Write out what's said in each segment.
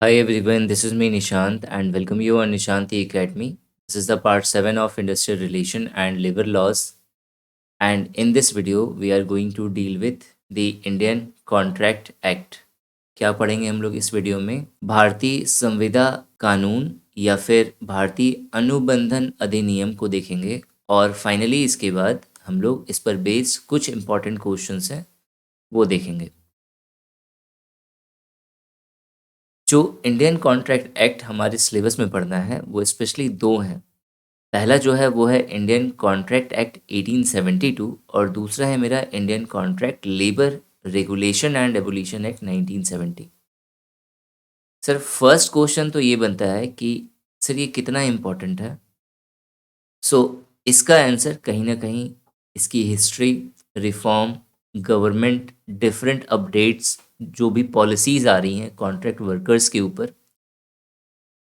Hi everyone, this is me Nishant and welcome you on Nishanti Academy. This is the part 7 of Industrial Relation and Labor Laws, and in this video we are going to deal with the Indian Contract Act. क्या पढ़ेंगे हम लोग इस video में? भारतीय संविदा कानून या फिर भारतीय अनुबंधन अधिनियम को देखेंगे और फाइनली इसके बाद हम लोग इस पर बेस्ड कुछ इंपॉर्टेंट क्वेश्चंस हैं वो देखेंगे। जो इंडियन कॉन्ट्रैक्ट एक्ट हमारे सिलेबस में पढ़ना है वो स्पेशली दो हैं। पहला जो है वो है इंडियन कॉन्ट्रैक्ट एक्ट 1872 और दूसरा है मेरा Indian contract labour regulation and abolition act 1970। Sir first question तो ये बनता है कि सर ये कितना इम्पोर्टेंट है। सो इसका आंसर कहीं ना कहीं इसकी history, reform, government, different updates, जो भी पॉलिसीज़ आ रही हैं कॉन्ट्रैक्ट वर्कर्स के ऊपर,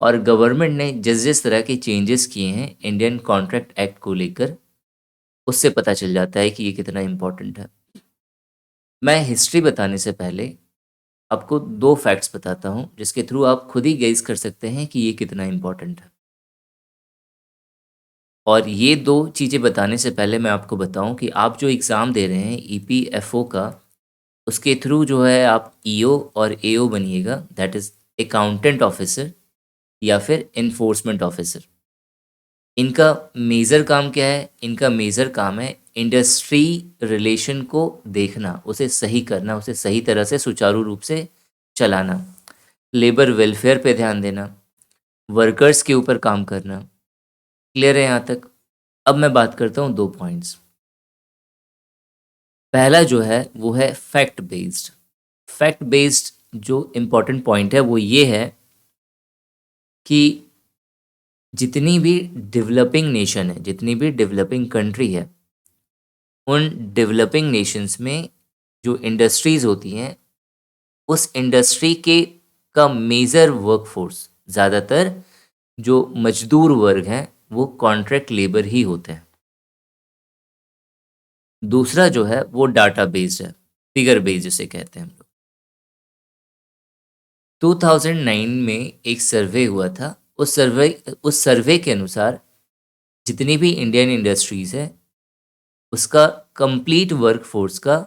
और गवर्नमेंट ने जिस जिस तरह के चेंजेस किए हैं इंडियन कॉन्ट्रैक्ट एक्ट को लेकर, उससे पता चल जाता है कि ये कितना इम्पोर्टेंट है। मैं हिस्ट्री बताने से पहले आपको दो फैक्ट्स बताता हूँ जिसके थ्रू आप खुद ही गेस कर सकते हैं कि ये कितना इम्पोर्टेंट है। और ये दो चीज़ें बताने से पहले मैं आपको बताऊं कि आप जो एग्ज़ाम दे रहे हैं ईपीएफओ का, उसके थ्रू जो है आप ईओ और एओ बनिएगा, दैट इज़ अकाउंटेंट ऑफिसर या फिर इन्फोर्समेंट ऑफिसर। इनका मेजर काम क्या है? इनका मेजर काम है इंडस्ट्री रिलेशन को देखना, उसे सही करना, उसे सही तरह से सुचारू रूप से चलाना, लेबर वेलफेयर पे ध्यान देना, वर्कर्स के ऊपर काम करना। क्लियर है यहाँ तक? अब मैं बात करता हूँ दो पॉइंट्स। पहला जो है वो है फैक्ट बेस्ड। फैक्ट बेस्ड जो इम्पोर्टेंट पॉइंट है वो ये है कि जितनी भी डेवलपिंग नेशन है, जितनी भी डेवलपिंग कंट्री है, उन डेवलपिंग नेशंस में जो इंडस्ट्रीज़ होती हैं, उस इंडस्ट्री के का मेजर वर्कफोर्स, ज़्यादातर जो मजदूर वर्ग हैं वो कॉन्ट्रैक्ट लेबर ही होते हैं। दूसरा जो है वो डाटा बेस्ड है, फिगर बेस्ड जिसे कहते हैं हम लोग। 2009 में एक सर्वे हुआ था। उस सर्वे के अनुसार जितनी भी इंडियन इंडस्ट्रीज़ है उसका कंप्लीट वर्कफोर्स का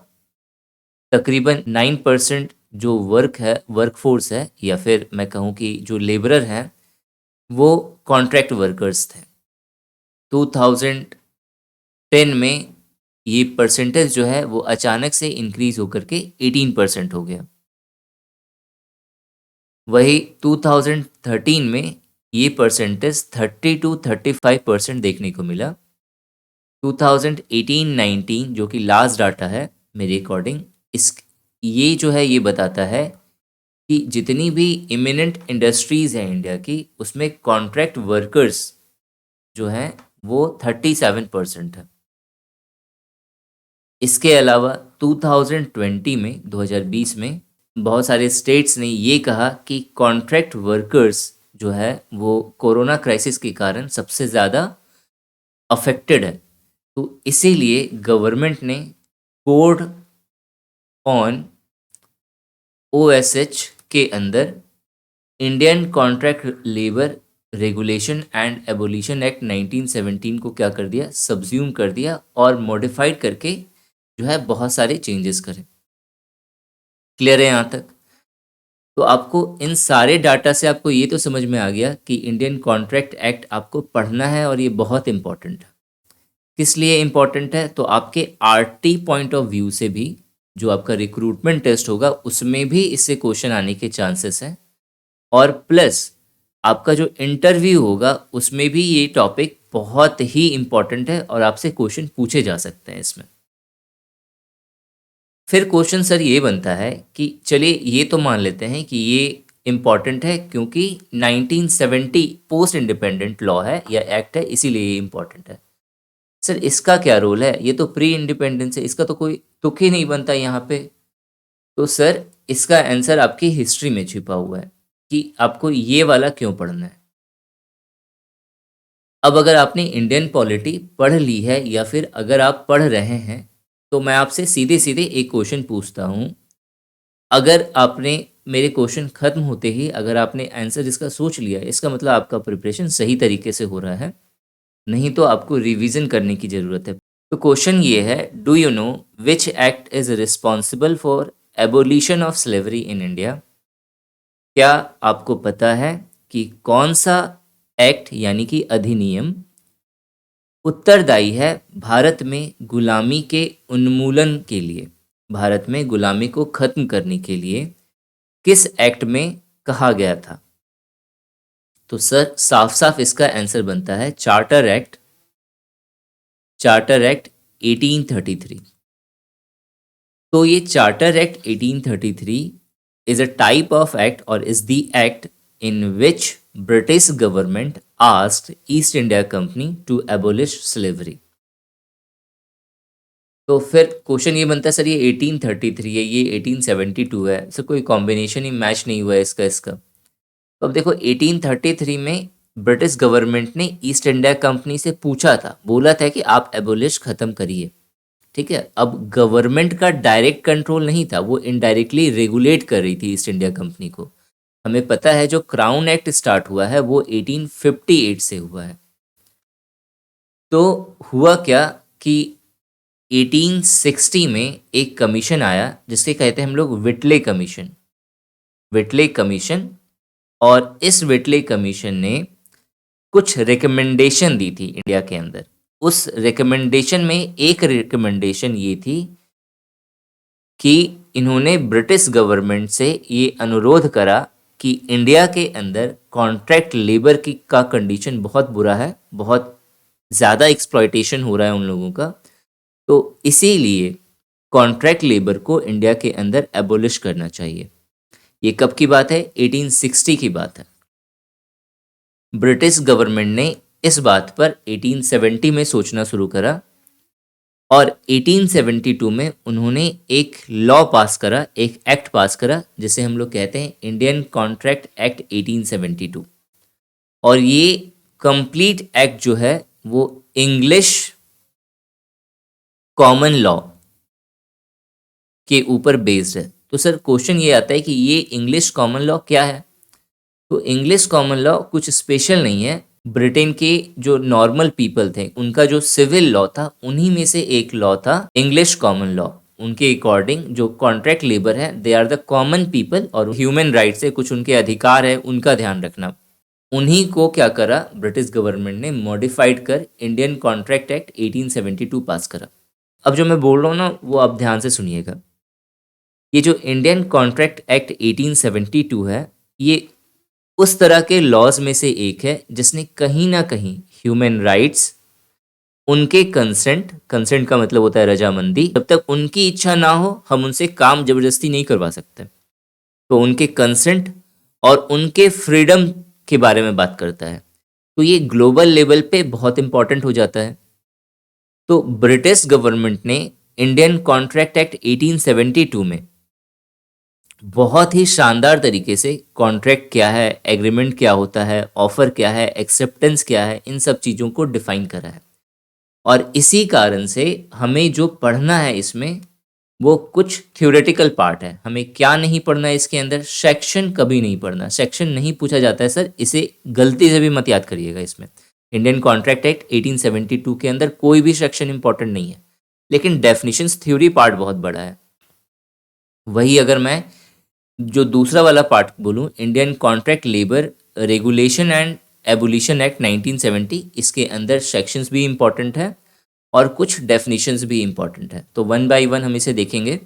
तकरीबन 9% जो वर्कफोर्स है, या फिर मैं कहूँ कि जो लेबरर हैं, वो कॉन्ट्रैक्ट वर्कर्स थे। 2010 में ये परसेंटेज जो है वो अचानक से इंक्रीज होकर के 18% हो गया। वही 2013 में ये परसेंटेज 30 to 35% देखने को मिला। 2018-19 जो कि लास्ट डाटा है मेरे अकॉर्डिंग, इस ये जो है ये बताता है कि जितनी भी इमिनेंट इंडस्ट्रीज़ हैं इंडिया की, उसमें कॉन्ट्रैक्ट वर्कर्स जो हैं वो 37% है। इसके अलावा 2020 में 2020 में बहुत सारे स्टेट्स ने ये कहा कि कॉन्ट्रैक्ट वर्कर्स जो है वो कोरोना क्राइसिस के कारण सबसे ज़्यादा अफेक्टेड है। तो इसीलिए गवर्नमेंट ने कोड ऑन ओएसएच के अंदर Indian contract labour regulation and abolition act 1917 को क्या कर दिया? सब्ज्यूम कर दिया और मॉडिफाइड करके जो है बहुत सारे चेंजेस करे। क्लियर है यहाँ तक? तो आपको इन सारे डाटा से आपको ये तो समझ में आ गया कि इंडियन कॉन्ट्रैक्ट एक्ट आपको पढ़ना है और ये बहुत इंपॉर्टेंट है। किस लिए इम्पॉर्टेंट है? तो आपके आरटी पॉइंट ऑफ व्यू से भी, जो आपका रिक्रूटमेंट टेस्ट होगा उसमें भी इससे क्वेश्चन आने के चांसेस हैं, और प्लस आपका जो इंटरव्यू होगा उसमें भी ये टॉपिक बहुत ही इम्पॉर्टेंट है और आपसे क्वेश्चन पूछे जा सकते हैं इसमें। फिर क्वेश्चन सर ये बनता है कि चलिए ये तो मान लेते हैं कि ये इम्पॉर्टेंट है क्योंकि 1970 पोस्ट इंडिपेंडेंट लॉ है या एक्ट है, इसीलिए ये इम्पॉर्टेंट है। सर इसका क्या रोल है? ये तो प्री इंडिपेंडेंस है, इसका तो कोई तुक ही नहीं बनता यहाँ पे। तो सर इसका आंसर आपकी हिस्ट्री में छिपा हुआ है कि आपको ये वाला क्यों पढ़ना है। अब अगर आपने इंडियन पॉलिटी पढ़ ली है या फिर अगर आप पढ़ रहे हैं, तो मैं आपसे सीधे सीधे एक क्वेश्चन पूछता हूँ। अगर आपने मेरे क्वेश्चन खत्म होते ही अगर आपने आंसर इसका सोच लिया, इसका मतलब आपका प्रिपरेशन सही तरीके से हो रहा है, नहीं तो आपको रिवीजन करने की ज़रूरत है। तो क्वेश्चन ये है, do you know which act is responsible for abolition of slavery in India? क्या आपको पता है कि कौन सा एक्ट यानी कि अधिनियम उत्तरदायी है भारत में गुलामी के उन्मूलन के लिए, भारत में गुलामी को खत्म करने के लिए किस एक्ट में कहा गया था? तो सर साफ साफ इसका आंसर बनता है चार्टर एक्ट 1833। तो ये charter act 1833 is a type of act or is the act in which British government asked East India Company to abolish slavery। तो फिर क्वेश्चन ये बनता है सर, ये 1833 है, ये 1872 है, सर कोई कॉम्बिनेशन ही मैच नहीं हुआ है इसका। तो अब देखो 1833 में ब्रिटिश गवर्नमेंट ने ईस्ट इंडिया कंपनी से पूछा था, बोला था कि आप एबोलिश खत्म करिए, ठीक है। अब गवर्नमेंट का डायरेक्ट कंट्रोल नहीं था, वो इनडायरेक्टली रेगुलेट कर रही थी ईस्ट इंडिया कंपनी को। हमें पता है जो क्राउन एक्ट स्टार्ट हुआ है वो 1858 से हुआ है। तो हुआ क्या कि 1860 में एक कमीशन आया जिसके कहते हैं हम लोग विटले कमीशन। और इस विटले कमीशन ने कुछ रिकमेंडेशन दी थी इंडिया के अंदर। उस रिकमेंडेशन में एक रिकमेंडेशन ये थी कि इन्होंने ब्रिटिश गवर्नमेंट से ये अनुरोध करा कि इंडिया के अंदर कॉन्ट्रैक्ट लेबर की का कंडीशन बहुत बुरा है, बहुत ज़्यादा एक्सप्लॉयटेशन हो रहा है उन लोगों का, तो इसीलिए कॉन्ट्रैक्ट लेबर को इंडिया के अंदर एबोलिश करना चाहिए। ये कब की बात है? 1860 की बात है। ब्रिटिश गवर्नमेंट ने इस बात पर 1870 में सोचना शुरू करा और 1872 में उन्होंने एक लॉ पास करा, एक एक्ट पास करा जिसे हम लोग कहते हैं इंडियन कॉन्ट्रैक्ट एक्ट 1872। और ये कंप्लीट एक्ट जो है वो इंग्लिश कॉमन लॉ के ऊपर बेस्ड है। तो सर क्वेश्चन ये आता है कि ये इंग्लिश कॉमन लॉ क्या है? तो इंग्लिश कॉमन लॉ कुछ स्पेशल नहीं है। ब्रिटेन के जो नॉर्मल पीपल थे उनका जो सिविल लॉ था उन्हीं में से एक लॉ था इंग्लिश कॉमन लॉ। उनके अकॉर्डिंग जो कॉन्ट्रैक्ट लेबर है they are the common people और ह्यूमन राइट से कुछ उनके अधिकार है उनका ध्यान रखना। उन्हीं को क्या करा ब्रिटिश गवर्नमेंट ने मॉडिफाइड कर इंडियन कॉन्ट्रैक्ट एक्ट 1872 पास करा। अब जो मैं बोल रहा हूँ ना वो आप ध्यान से सुनिएगा। ये जो इंडियन कॉन्ट्रैक्ट एक्ट 1872 है ये उस तरह के लॉज में से एक है जिसने कहीं ना कहीं ह्यूमन राइट्स, उनके कंसेंट का मतलब होता है रजामंदी, जब तक उनकी इच्छा ना हो हम उनसे काम जबरदस्ती नहीं करवा सकते, तो उनके कंसेंट और उनके फ्रीडम के बारे में बात करता है। तो ये ग्लोबल लेवल पे बहुत इंपॉर्टेंट हो जाता है। तो ब्रिटिश गवर्नमेंट ने इंडियन कॉन्ट्रैक्ट एक्ट 1872 में बहुत ही शानदार तरीके से कॉन्ट्रैक्ट क्या है, एग्रीमेंट क्या होता है, ऑफर क्या है, एक्सेप्टेंस क्या है, इन सब चीज़ों को डिफाइन करा है। और इसी कारण से हमें जो पढ़ना है इसमें वो कुछ थ्योरेटिकल पार्ट है। हमें क्या नहीं पढ़ना है इसके अंदर? सेक्शन कभी नहीं पढ़ना, सेक्शन नहीं पूछा जाता है सर, इसे गलती से भी मत याद करिएगा। इसमें इंडियन कॉन्ट्रैक्ट एक्ट 1872 के अंदर कोई भी सेक्शन इंपॉर्टेंट नहीं है, लेकिन डेफिनेशंस थ्योरी पार्ट बहुत बड़ा है। वही अगर मैं जो दूसरा वाला पार्ट बोलूँ, Indian contract labour regulation and abolition act 1970, इसके अंदर सेक्शंस भी इम्पॉर्टेंट है और कुछ डेफिनेशंस भी इम्पॉर्टेंट है। तो वन बाय वन हम इसे देखेंगे।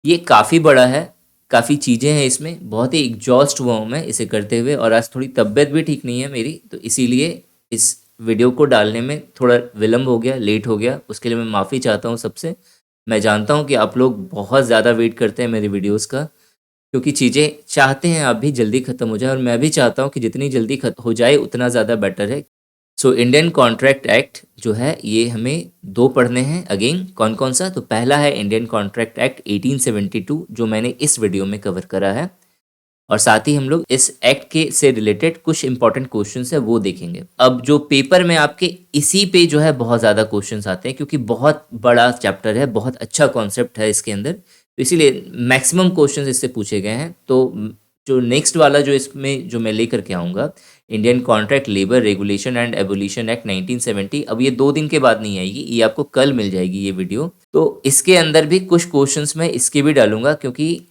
ये काफ़ी बड़ा है, काफ़ी चीज़ें हैं इसमें, बहुत ही एग्जॉस्ट हुआ हूँ मैं इसे करते हुए और आज थोड़ी तबीयत भी ठीक नहीं है मेरी, तो इसीलिए इस वीडियो को डालने में थोड़ा विलम्ब हो गया, लेट हो गया, उसके लिए मैं माफ़ी चाहता हूँ सबसे। मैं जानता हूँ कि आप लोग बहुत ज़्यादा वेट करते हैं मेरे वीडियोज़ का, क्योंकि चीज़ें चाहते हैं आप भी जल्दी ख़त्म हो जाए और मैं भी चाहता हूँ कि जितनी जल्दी हो जाए उतना ज़्यादा बेटर है। सो इंडियन कॉन्ट्रैक्ट एक्ट जो है ये हमें दो पढ़ने हैं। अगेन कौन कौन सा? तो पहला है इंडियन कॉन्ट्रैक्ट एक्ट 1872 जो मैंने इस वीडियो में कवर करा है, और साथ ही हम लोग इस एक्ट के से रिलेटेड कुछ इंपॉर्टेंट क्वेश्चंस है वो देखेंगे। अब जो पेपर में आपके इसी पे जो है बहुत ज़्यादा क्वेश्चंस आते हैं क्योंकि बहुत बड़ा चैप्टर है, बहुत अच्छा कॉन्सेप्ट है इसके अंदर, तो इसीलिए मैक्सिमम क्वेश्चंस इससे पूछे गए हैं। तो जो नेक्स्ट वाला जो इसमें जो मैं लेकर के आऊँगा, Indian contract labour regulation and abolition act 1970, अब ये 2 दिन के बाद नहीं आएगी, ये आपको कल मिल जाएगी ये वीडियो। तो इसके अंदर भी कुछ क्वेश्चंस मैं इसके भी डालूँगा, क्योंकि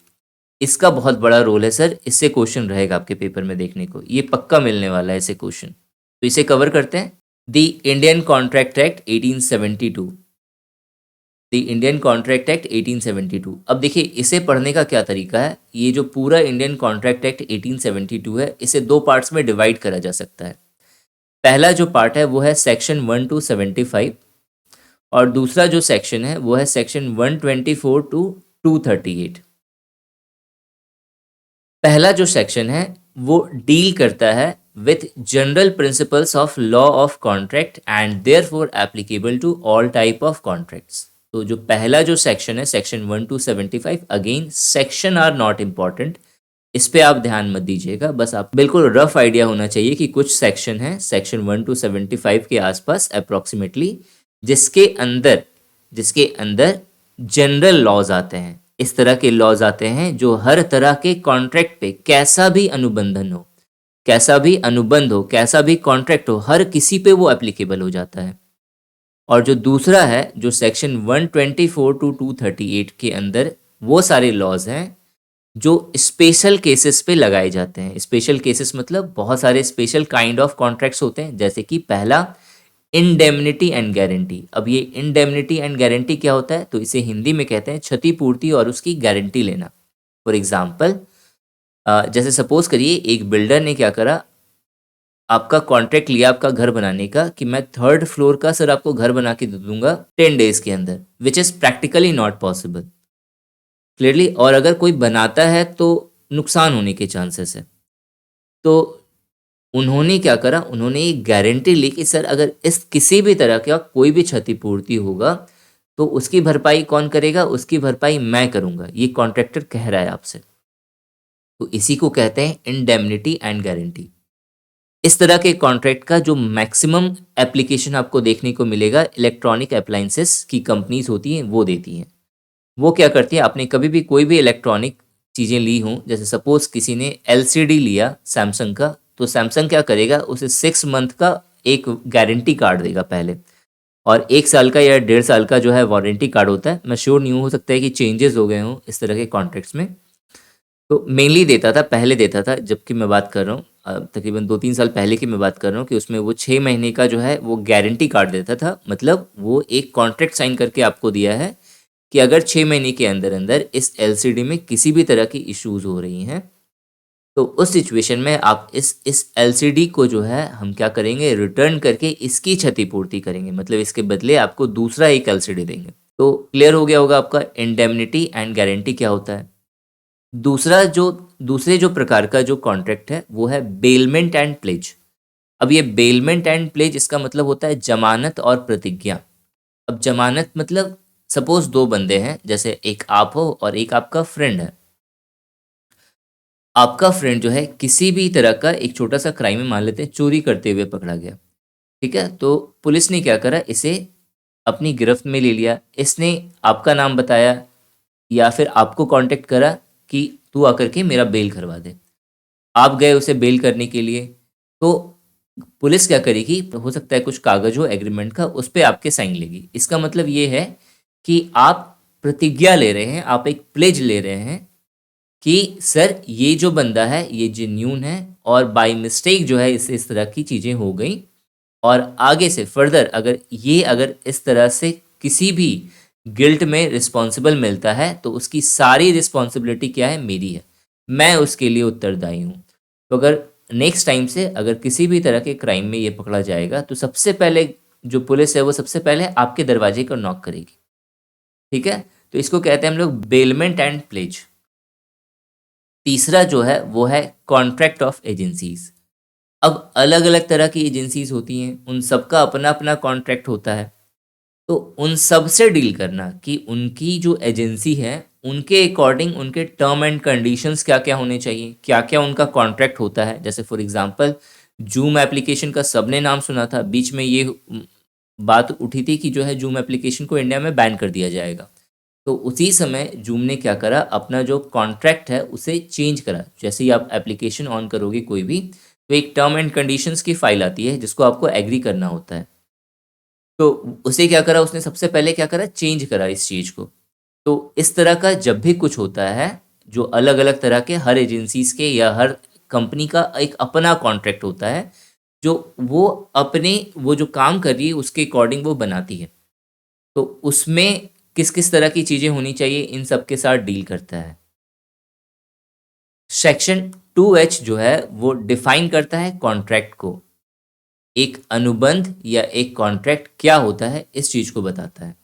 इसका बहुत बड़ा रोल है सर, इससे क्वेश्चन रहेगा आपके पेपर में देखने को, ये पक्का मिलने वाला है ऐसे क्वेश्चन। तो इसे कवर करते हैं। The Indian Contract Act 1872, the Indian Contract Act 1872। अब देखिए इसे पढ़ने का क्या तरीका है। ये जो पूरा इंडियन कॉन्ट्रैक्ट एक्ट 1872 है, इसे 2 पार्ट्स में डिवाइड करा जा सकता है। पहला जो पार्ट है वो है सेक्शन 1 टू 75, और दूसरा जो सेक्शन है वो है सेक्शन 124 टू 238। पहला जो सेक्शन है वो डील करता है with general principles of law of contract and therefore applicable to all type of contracts. तो जो पहला जो सेक्शन है section 1 to 75, again section are not important, इस पे आप ध्यान मत दीजिएगा, बस आप बिल्कुल रफ आइडिया होना चाहिए कि कुछ सेक्शन है सेक्शन 1 टू 75 के आसपास अप्रोक्सीमेटली, जिसके अंदर जनरल लॉज आते हैं। इस तरह के लॉज आते हैं जो हर तरह के कॉन्ट्रैक्ट पे कैसा भी अनुबंधन हो, कैसा भी अनुबंध हो, कैसा भी कॉन्ट्रैक्ट हो, हर किसी पे वो एप्लीकेबल हो जाता है। और जो दूसरा है जो सेक्शन 124 टू 238 के अंदर वो सारे लॉज हैं जो स्पेशल केसेस पे लगाए जाते हैं। स्पेशल केसेस मतलब बहुत सारे स्पेशल काइंड ऑफ कॉन्ट्रैक्ट्स होते हैं, जैसे कि पहला इंडेमनिटी एंड गारंटी। अब ये इंडेमनिटी एंड गारंटी क्या होता है, तो इसे हिंदी में कहते हैं क्षतिपूर्ति और उसकी गारंटी लेना। फॉर एग्जाम्पल, जैसे सपोज करिए एक बिल्डर ने क्या करा, आपका कॉन्ट्रैक्ट लिया आपका घर बनाने का कि मैं 3rd फ्लोर का सर आपको घर बना के दे दूंगा 10 डेज के अंदर, which is practically not possible clearly. और अगर कोई बनाता है तो नुकसान होने के चांसेस है। तो उन्होंने क्या करा, उन्होंने एक गारंटी ली कि सर अगर इस किसी भी तरह का कोई भी क्षतिपूर्ति होगा तो उसकी भरपाई कौन करेगा, उसकी भरपाई मैं करूंगा, ये कॉन्ट्रैक्टर कह रहा है आपसे। तो इसी को कहते हैं इंडेमनिटी एंड गारंटी। इस तरह के कॉन्ट्रैक्ट का जो मैक्सिमम एप्लीकेशन आपको देखने को मिलेगा इलेक्ट्रॉनिक अप्लाइंसेस की कंपनीज होती हैं वो देती हैं। वो क्या करती है, आपने कभी भी कोई भी इलेक्ट्रॉनिक चीज़ें ली हों, जैसे सपोज किसी ने एलसीडी लिया सैमसंग का, तो सैमसंग क्या करेगा, उसे 6 मंथ का एक गारंटी कार्ड देगा पहले, और 1 साल का या 1.5 साल का जो है वारंटी कार्ड होता है। मैं श्योर नहीं हूँ, हो सकता है कि चेंजेस हो गए हों इस तरह के कॉन्ट्रैक्ट्स में। तो मेनली देता था, पहले देता था, जबकि मैं बात कर रहा हूँ तकरीबन 2-3 साल पहले की मैं बात कर रहा हूँ, कि उसमें वो 6 महीने का जो है वो गारंटी कार्ड देता था। मतलब वो एक कॉन्ट्रैक्ट साइन करके आपको दिया है कि अगर 6 महीने के अंदर अंदर इस एलसीडी में किसी भी तरह की इश्यूज हो रही हैं, तो उस सिचुएशन में आप इस एलसीडी को जो है हम क्या करेंगे, रिटर्न करके इसकी क्षतिपूर्ति करेंगे, मतलब इसके बदले आपको दूसरा एक एलसीडी देंगे। तो क्लियर हो गया होगा आपका इंडेमनिटी एंड गारंटी क्या होता है। दूसरे जो प्रकार का जो कॉन्ट्रैक्ट है वो है बेलमेंट एंड प्लेज। अब ये बेलमेंट एंड प्लेज इसका मतलब होता है जमानत और प्रतिज्ञा। अब जमानत मतलब सपोज 2 बंदे हैं, जैसे एक आप हो और एक आपका फ्रेंड है। आपका फ्रेंड जो है किसी भी तरह का एक छोटा सा क्राइम में, मान लेते हैं चोरी करते हुए पकड़ा गया, ठीक है, तो पुलिस ने क्या करा, इसे अपनी गिरफ्त में ले लिया। इसने आपका नाम बताया या फिर आपको कांटेक्ट करा कि तू आकर के मेरा बेल करवा दे। आप गए उसे बेल करने के लिए, तो पुलिस क्या करेगी, हो सकता है कुछ कागज हो एग्रीमेंट का, उस पर आपके साइन लेगी। इसका मतलब ये है कि आप प्रतिज्ञा ले रहे हैं, आप एक प्लेज ले रहे हैं कि सर ये जो बंदा है ये जेन्यून है, और बाय मिस्टेक जो है इससे इस तरह की चीज़ें हो गई, और आगे से फर्दर अगर इस तरह से किसी भी गिल्ट में रिस्पॉन्सिबल मिलता है तो उसकी सारी रिस्पॉन्सिबिलिटी क्या है, मेरी है, मैं उसके लिए उत्तरदायी हूँ। तो अगर नेक्स्ट टाइम से अगर किसी भी तरह के क्राइम में ये पकड़ा जाएगा तो सबसे पहले जो पुलिस है वो सबसे पहले आपके दरवाजे को नॉक करेगी, ठीक है। तो इसको कहते हैं हम लोग बेलमेंट एंड प्लेज। तीसरा जो है वो है कॉन्ट्रैक्ट ऑफ एजेंसीज। अब अलग अलग तरह की एजेंसीज होती हैं, उन सबका अपना अपना कॉन्ट्रैक्ट होता है। तो उन सब से डील करना कि उनकी जो एजेंसी है उनके अकॉर्डिंग उनके टर्म एंड कंडीशंस क्या क्या होने चाहिए, क्या क्या उनका कॉन्ट्रैक्ट होता है। जैसे फॉर एग्जांपल जूम एप्लीकेशन का सबने नाम सुना था, बीच में ये बात उठी थी कि जो है जूम एप्लीकेशन को इंडिया में बैन कर दिया जाएगा। तो उसी समय जूम ने क्या करा, अपना जो कॉन्ट्रैक्ट है उसे चेंज करा। जैसे ही आप एप्लीकेशन ऑन करोगे कोई भी, तो एक टर्म एंड कंडीशंस की फाइल आती है जिसको आपको एग्री करना होता है। तो उसे क्या करा, उसने सबसे पहले क्या करा, चेंज करा इस चीज़ को। तो इस तरह का जब भी कुछ होता है, जो अलग अलग तरह के हर एजेंसीज के या हर कंपनी का एक अपना कॉन्ट्रैक्ट होता है, जो वो अपने वो जो काम कर रही है उसके अकॉर्डिंग वो बनाती है। तो उसमें किस किस तरह की चीज़ें होनी चाहिए, इन सब के साथ डील करता है। सेक्शन 2H जो है वो डिफाइन करता है कॉन्ट्रैक्ट को। एक अनुबंध या एक कॉन्ट्रैक्ट क्या होता है इस चीज़ को बताता है।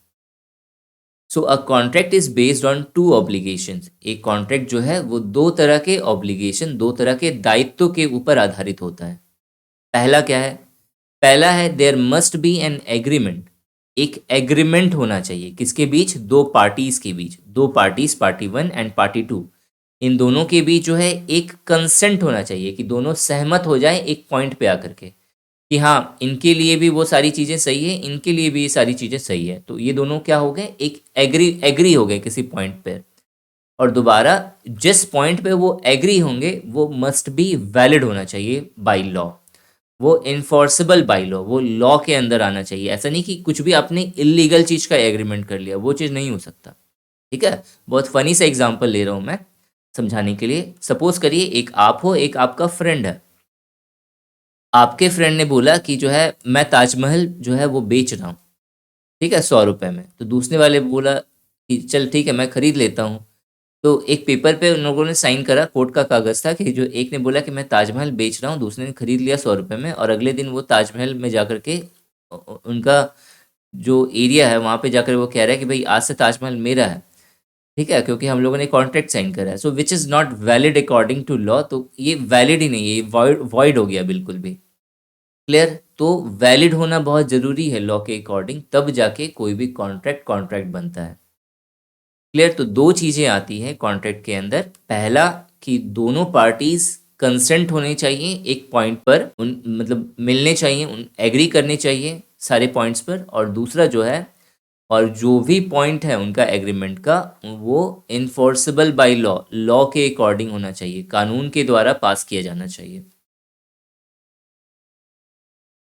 So a contract is based on two obligations. एक कॉन्ट्रैक्ट जो है वो दो तरह के ऑब्लिगेशन, दो तरह के दायित्व के ऊपर आधारित होता है। पहला क्या है? पहला है there must be an agreement. एक एग्रीमेंट होना चाहिए किसके बीच? दो पार्टीज के बीच। दो parties, party one and party two, इन दोनों के बीच जो है एक कंसेंट होना चाहिए कि दोनों सहमत हो जाए एक पॉइंट पे आकर के, कि हाँ इनके लिए भी वो सारी चीज़ें सही है, इनके लिए भी ये सारी चीज़ें सही है। तो ये दोनों क्या हो गए, एक एग्री एग्री हो गए किसी पॉइंट पे। और दोबारा जिस पॉइंट पे वो एग्री होंगे वो मस्ट बी वैलिड होना चाहिए बाय लॉ। वो इन्फोर्सेबल बाय लॉ, वो लॉ के अंदर आना चाहिए। ऐसा नहीं कि कुछ भी आपने इलीगल चीज़ का एग्रीमेंट कर लिया, वो चीज़ नहीं हो सकता। ठीक है, बहुत फनी सा एग्जांपल ले रहा हूँ मैं समझाने के लिए। सपोज करिए एक आप हो, एक आपका फ्रेंड है। आपके फ्रेंड ने बोला कि जो है मैं ताजमहल जो है वो बेच रहा हूँ, ठीक है, 100 रुपये में। तो दूसरे वाले बोला कि चल ठीक है मैं खरीद लेता हूँ। तो एक पेपर पे उन लोगों ने साइन करा, कोर्ट का कागज़ था कि जो एक ने बोला कि मैं ताजमहल बेच रहा हूँ, दूसरे ने खरीद लिया 100 रुपये में, और अगले दिन वो ताजमहल में जाकर के उनका जो एरिया है वहाँ पे जाकर वो कह रहा है कि भाई आज से ताजमहल मेरा है। ठीक है, क्योंकि हम लोगों ने कॉन्ट्रैक्ट साइन करा है। So which is not valid according to law. तो ये वैलिड ही नहीं है, ये वॉइड हो गया बिल्कुल भी। क्लियर? तो वैलिड होना बहुत ज़रूरी है लॉ के अकॉर्डिंग, तब जाके कोई भी कॉन्ट्रैक्ट कॉन्ट्रैक्ट बनता है। क्लियर? तो दो चीज़ें आती हैं कॉन्ट्रैक्ट के अंदर। पहला कि दोनों पार्टीज कंसेंट होने चाहिए एक पॉइंट पर, उन मतलब मिलने चाहिए, उन एग्री करने चाहिए सारे पॉइंट्स पर। और दूसरा जो है, और जो भी पॉइंट है उनका एग्रीमेंट का, वो इन्फोर्सेबल बाय लॉ, लॉ के अकॉर्डिंग होना चाहिए, कानून के द्वारा पास किया जाना चाहिए।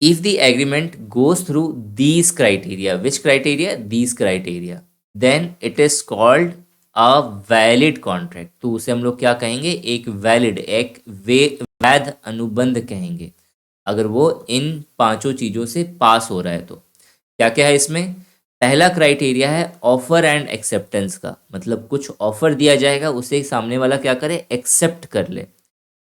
If the agreement goes through these criteria, which criteria? These criteria, then it is called a valid contract। तो उसे हम लोग क्या कहेंगे? एक वैलिड, एक वैध अनुबंध कहेंगे, अगर वो इन पांचों चीज़ों से पास हो रहा है। तो क्या क्या है इसमें? पहला क्राइटेरिया है ऑफर एंड एक्सेप्टेंस का, मतलब कुछ ऑफर दिया जाएगा, उसे सामने वाला क्या करे? एक्सेप्ट कर ले।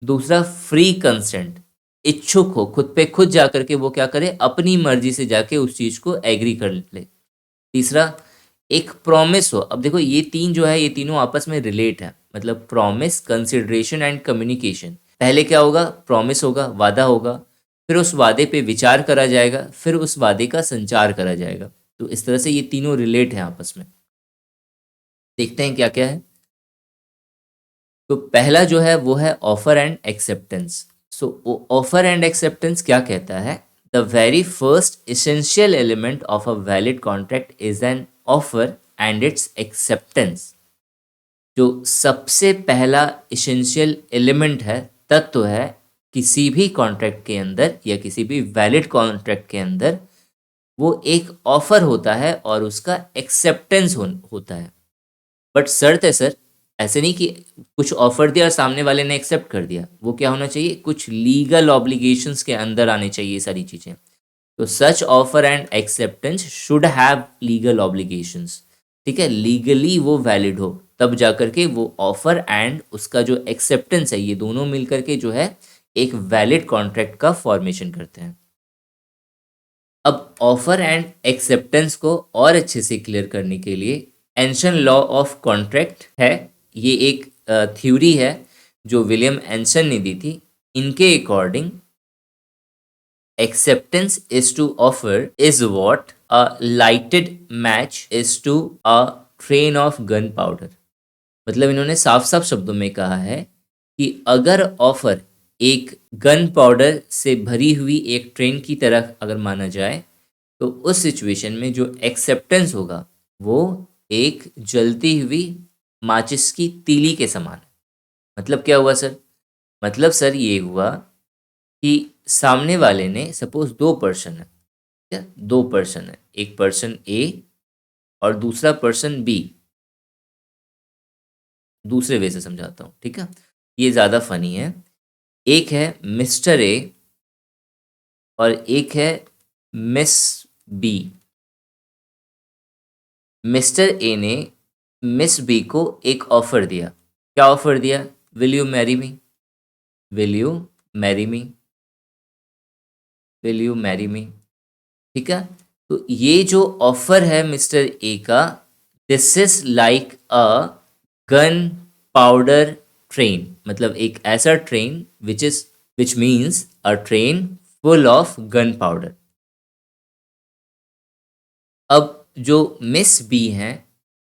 दूसरा फ्री कंसेंट, इच्छुक हो, खुद पे खुद जाकर के वो क्या करे? अपनी मर्जी से जाके उस चीज़ को एग्री कर ले। तीसरा एक प्रॉमिस हो। अब देखो ये तीन जो है, ये तीनों आपस में रिलेट है, मतलब प्रॉमिस, कंसिडरेशन एंड कम्युनिकेशन। पहले क्या होगा? प्रॉमिस होगा, वादा होगा, फिर उस वादे पे विचार करा जाएगा, फिर उस वादे का संचार करा जाएगा। तो इस तरह से ये तीनों रिलेट हैं आपस में। देखते हैं क्या क्या है। तो पहला जो है वो है offer and acceptance. So offer and acceptance क्या कहता है? The very first essential element of a valid contract is an offer and it's acceptance. जो सबसे पहला इसेंशियल एलिमेंट है, तत्व है, किसी भी कॉन्ट्रैक्ट के अंदर या किसी भी वैलिड कॉन्ट्रैक्ट के अंदर, वो एक ऑफर होता है और उसका एक्सेप्टेंस होता है। बट शर्त है सर, ऐसे नहीं कि कुछ ऑफर दिया और सामने वाले ने एक्सेप्ट कर दिया। वो क्या होना चाहिए? कुछ लीगल ऑब्लिगेशंस के अंदर आनी चाहिए ये सारी चीज़ें। तो such offer and acceptance should have legal obligations. ठीक है, लीगली वो वैलिड हो, तब जाकर के वो ऑफर एंड उसका जो एक्सेप्टेंस है, ये दोनों मिलकर के जो है एक वैलिड कॉन्ट्रैक्ट का फॉर्मेशन करते हैं। अब ऑफर एंड एक्सेप्टेंस को और अच्छे से क्लियर करने के लिए एंशन लॉ ऑफ कॉन्ट्रैक्ट है। ये एक थ्योरी है जो विलियम एंसन ने दी थी। इनके according acceptance is to offer is what a lighted match is to a train of gun powder. मतलब इन्होंने साफ साफ शब्दों में कहा है कि अगर ऑफर एक गन पाउडर से भरी हुई एक ट्रेन की तरह अगर माना जाए, तो उस सिचुएशन में जो एक्सेप्टेंस होगा वो एक जलती हुई माचिस की तीली के समान। मतलब क्या हुआ सर? मतलब सर ये हुआ कि सामने वाले ने, सपोज दो पर्सन है, क्या दो पर्सन है, एक पर्सन ए और दूसरा पर्सन बी। दूसरे वे से समझाता हूँ, ठीक है, ये ज़्यादा फनी है। एक है मिस्टर ए और एक है मिस बी। मिस्टर ए ने मिस बी को एक ऑफर दिया। क्या ऑफर दिया? Will you marry me, will you marry me, will you marry me. ठीक है, तो ये जो ऑफर है मिस्टर ए का, this is like a gun powder train. मतलब एक ऐसा train which means a train full of gun powder. अब जो मिस बी हैं,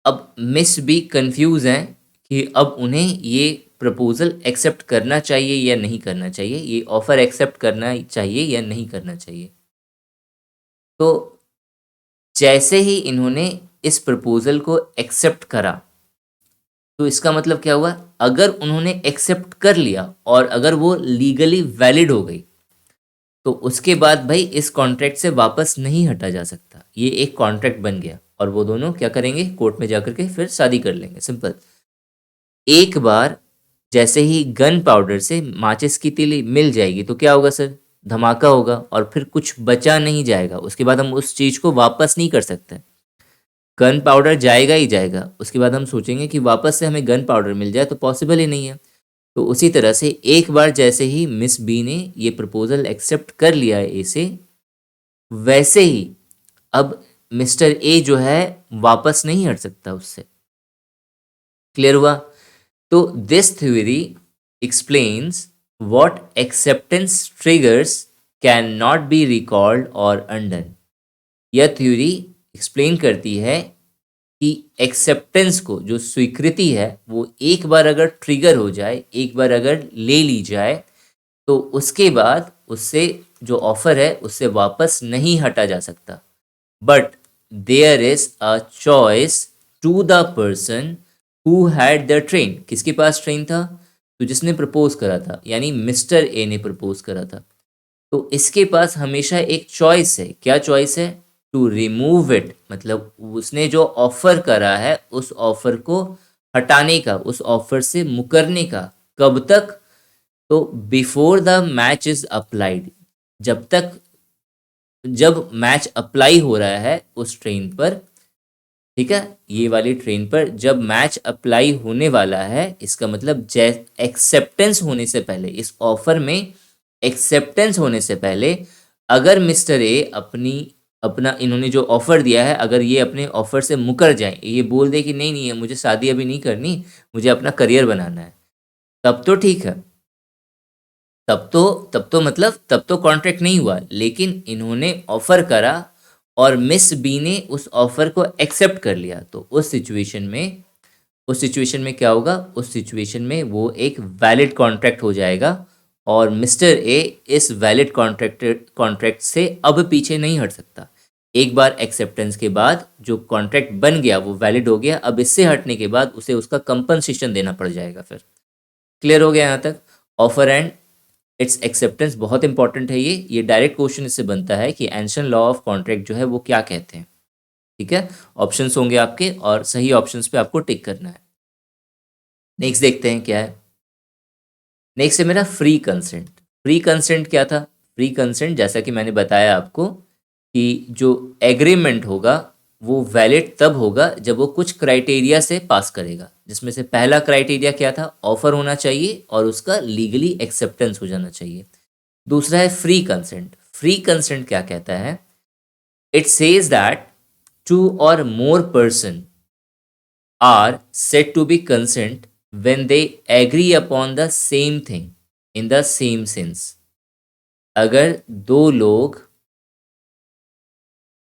अब मिस बी कंफ्यूज हैं कि अब उन्हें ये प्रपोजल एक्सेप्ट करना चाहिए या नहीं करना चाहिए, ये ऑफर एक्सेप्ट करना चाहिए या नहीं करना चाहिए। तो जैसे ही इन्होंने इस प्रपोजल को एक्सेप्ट करा, तो इसका मतलब क्या हुआ? अगर उन्होंने एक्सेप्ट कर लिया और अगर वो लीगली वैलिड हो गई, तो उसके बाद भाई इस कॉन्ट्रैक्ट से वापस नहीं हटा जा सकता। ये एक कॉन्ट्रैक्ट बन गया और वो दोनों क्या करेंगे? कोर्ट में जाकर के फिर शादी कर लेंगे, सिंपल। एक बार जैसे ही गन पाउडर से माचिस की तीली मिल जाएगी तो क्या होगा सर? धमाका होगा और फिर कुछ बचा नहीं जाएगा। उसके बाद हम उस चीज़ को वापस नहीं कर सकते। गन पाउडर जाएगा ही जाएगा। उसके बाद हम सोचेंगे कि वापस से हमें गन पाउडर मिल जाए, तो पॉसिबल ही नहीं है। तो उसी तरह से एक बार जैसे ही मिस बी ने ये प्रपोजल एक्सेप्ट कर लिया है ए से, वैसे ही अब मिस्टर ए जो है वापस नहीं हट सकता उससे। क्लियर हुआ? तो this theory explains what acceptance triggers can not B recalled और अनडन। यह थ्योरी एक्सप्लेन करती है कि एक्सेप्टेंस को, जो स्वीकृति है, वो एक बार अगर ट्रिगर हो जाए, एक बार अगर ले ली जाए, तो उसके बाद उससे जो ऑफर है उससे वापस नहीं हटा जा सकता। But there is a choice to the person who had the train. किसके पास ट्रेन था? तो जिसने प्रपोज करा था, यानी मिस्टर ए ने प्रपोज करा था। तो इसके पास हमेशा एक चॉइस है। क्या चॉइस है? To remove it. मतलब उसने जो ऑफर करा है उस ऑफर को हटाने का, उस ऑफर से मुकरने का। कब तक? तो before the match is applied. जब तक, जब मैच अप्लाई हो रहा है उस ट्रेन पर, ठीक है, ये वाली ट्रेन पर जब मैच अप्लाई होने वाला है, इसका मतलब एक्सेप्टेंस होने से पहले, इस ऑफर में एक्सेप्टेंस होने से पहले, अगर मिस्टर ए अपना इन्होंने जो ऑफर दिया है, अगर ये अपने ऑफर से मुकर जाए, ये बोल दे कि नहीं नहीं है, मुझे शादी अभी नहीं करनी, मुझे अपना करियर बनाना है, तब तो ठीक है। तब तो मतलब तब तो कॉन्ट्रैक्ट नहीं हुआ। लेकिन इन्होंने ऑफर करा और मिस बी ने उस ऑफर को एक्सेप्ट कर लिया, तो उस सिचुएशन में क्या होगा? उस सिचुएशन में वो एक वैलिड कॉन्ट्रैक्ट हो जाएगा और मिस्टर ए इस वैलिड कॉन्ट्रैक्ट से अब पीछे नहीं हट सकता। एक बार एक्सेप्टेंस के बाद जो कॉन्ट्रैक्ट बन गया वो वैलिड हो गया। अब इससे हटने के बाद उसे उसका कंपनसेशन देना पड़ जाएगा फिर। क्लियर हो गया यहाँ तक? ऑफर एंड इट्स एक्सेप्टेंस बहुत इंपॉर्टेंट है। ये डायरेक्ट क्वेश्चन इससे बनता है कि एंशिएंट लॉ ऑफ कॉन्ट्रैक्ट जो है वो क्या कहते हैं। ठीक है, ऑप्शंस होंगे आपके और सही ऑप्शंस पे आपको टिक करना है। नेक्स्ट देखते हैं क्या है। नेक्स्ट है मेरा फ्री कंसेंट। फ्री कंसेंट क्या था? फ्री कंसेंट, जैसा कि मैंने बताया आपको, कि जो एग्रीमेंट होगा वो वैलिड तब होगा जब वो कुछ क्राइटेरिया से पास करेगा, जिसमें से पहला क्राइटेरिया क्या था? ऑफर होना चाहिए और उसका लीगली एक्सेप्टेंस हो जाना चाहिए। दूसरा है फ्री कंसेंट। फ्री कंसेंट क्या कहता है? इट सेज दैट टू और more person are said to be consent when they agree upon the same thing in the same sense। अगर दो लोग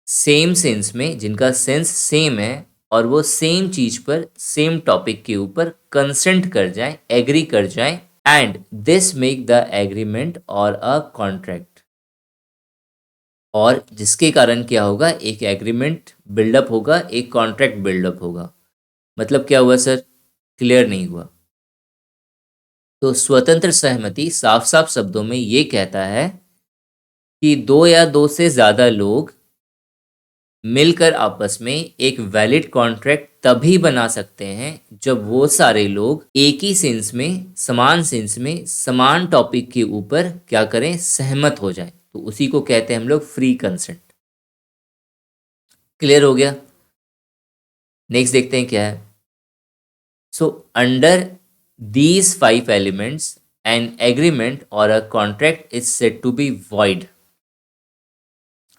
सेम सेंस में, जिनका सेंस सेम है और वो सेम चीज पर, सेम टॉपिक के ऊपर कंसेंट कर जाए, एग्री कर जाए, and this make the agreement और अ कॉन्ट्रैक्ट। और जिसके कारण क्या होगा, एक एग्रीमेंट बिल्डअप होगा, एक कॉन्ट्रैक्ट बिल्डअप होगा। मतलब क्या हुआ सर, क्लियर नहीं हुआ। तो स्वतंत्र सहमति साफ साफ शब्दों में ये कहता है कि दो या दो से ज़्यादा लोग मिलकर आपस में एक वैलिड कॉन्ट्रैक्ट तभी बना सकते हैं जब वो सारे लोग एक ही सेंस में समान टॉपिक के ऊपर क्या करें, सहमत हो जाएं। तो उसी को कहते हैं हम लोग फ्री कंसेंट। क्लियर हो गया। नेक्स्ट देखते हैं क्या है। So under these 5 elements an agreement और a contract is said to be void.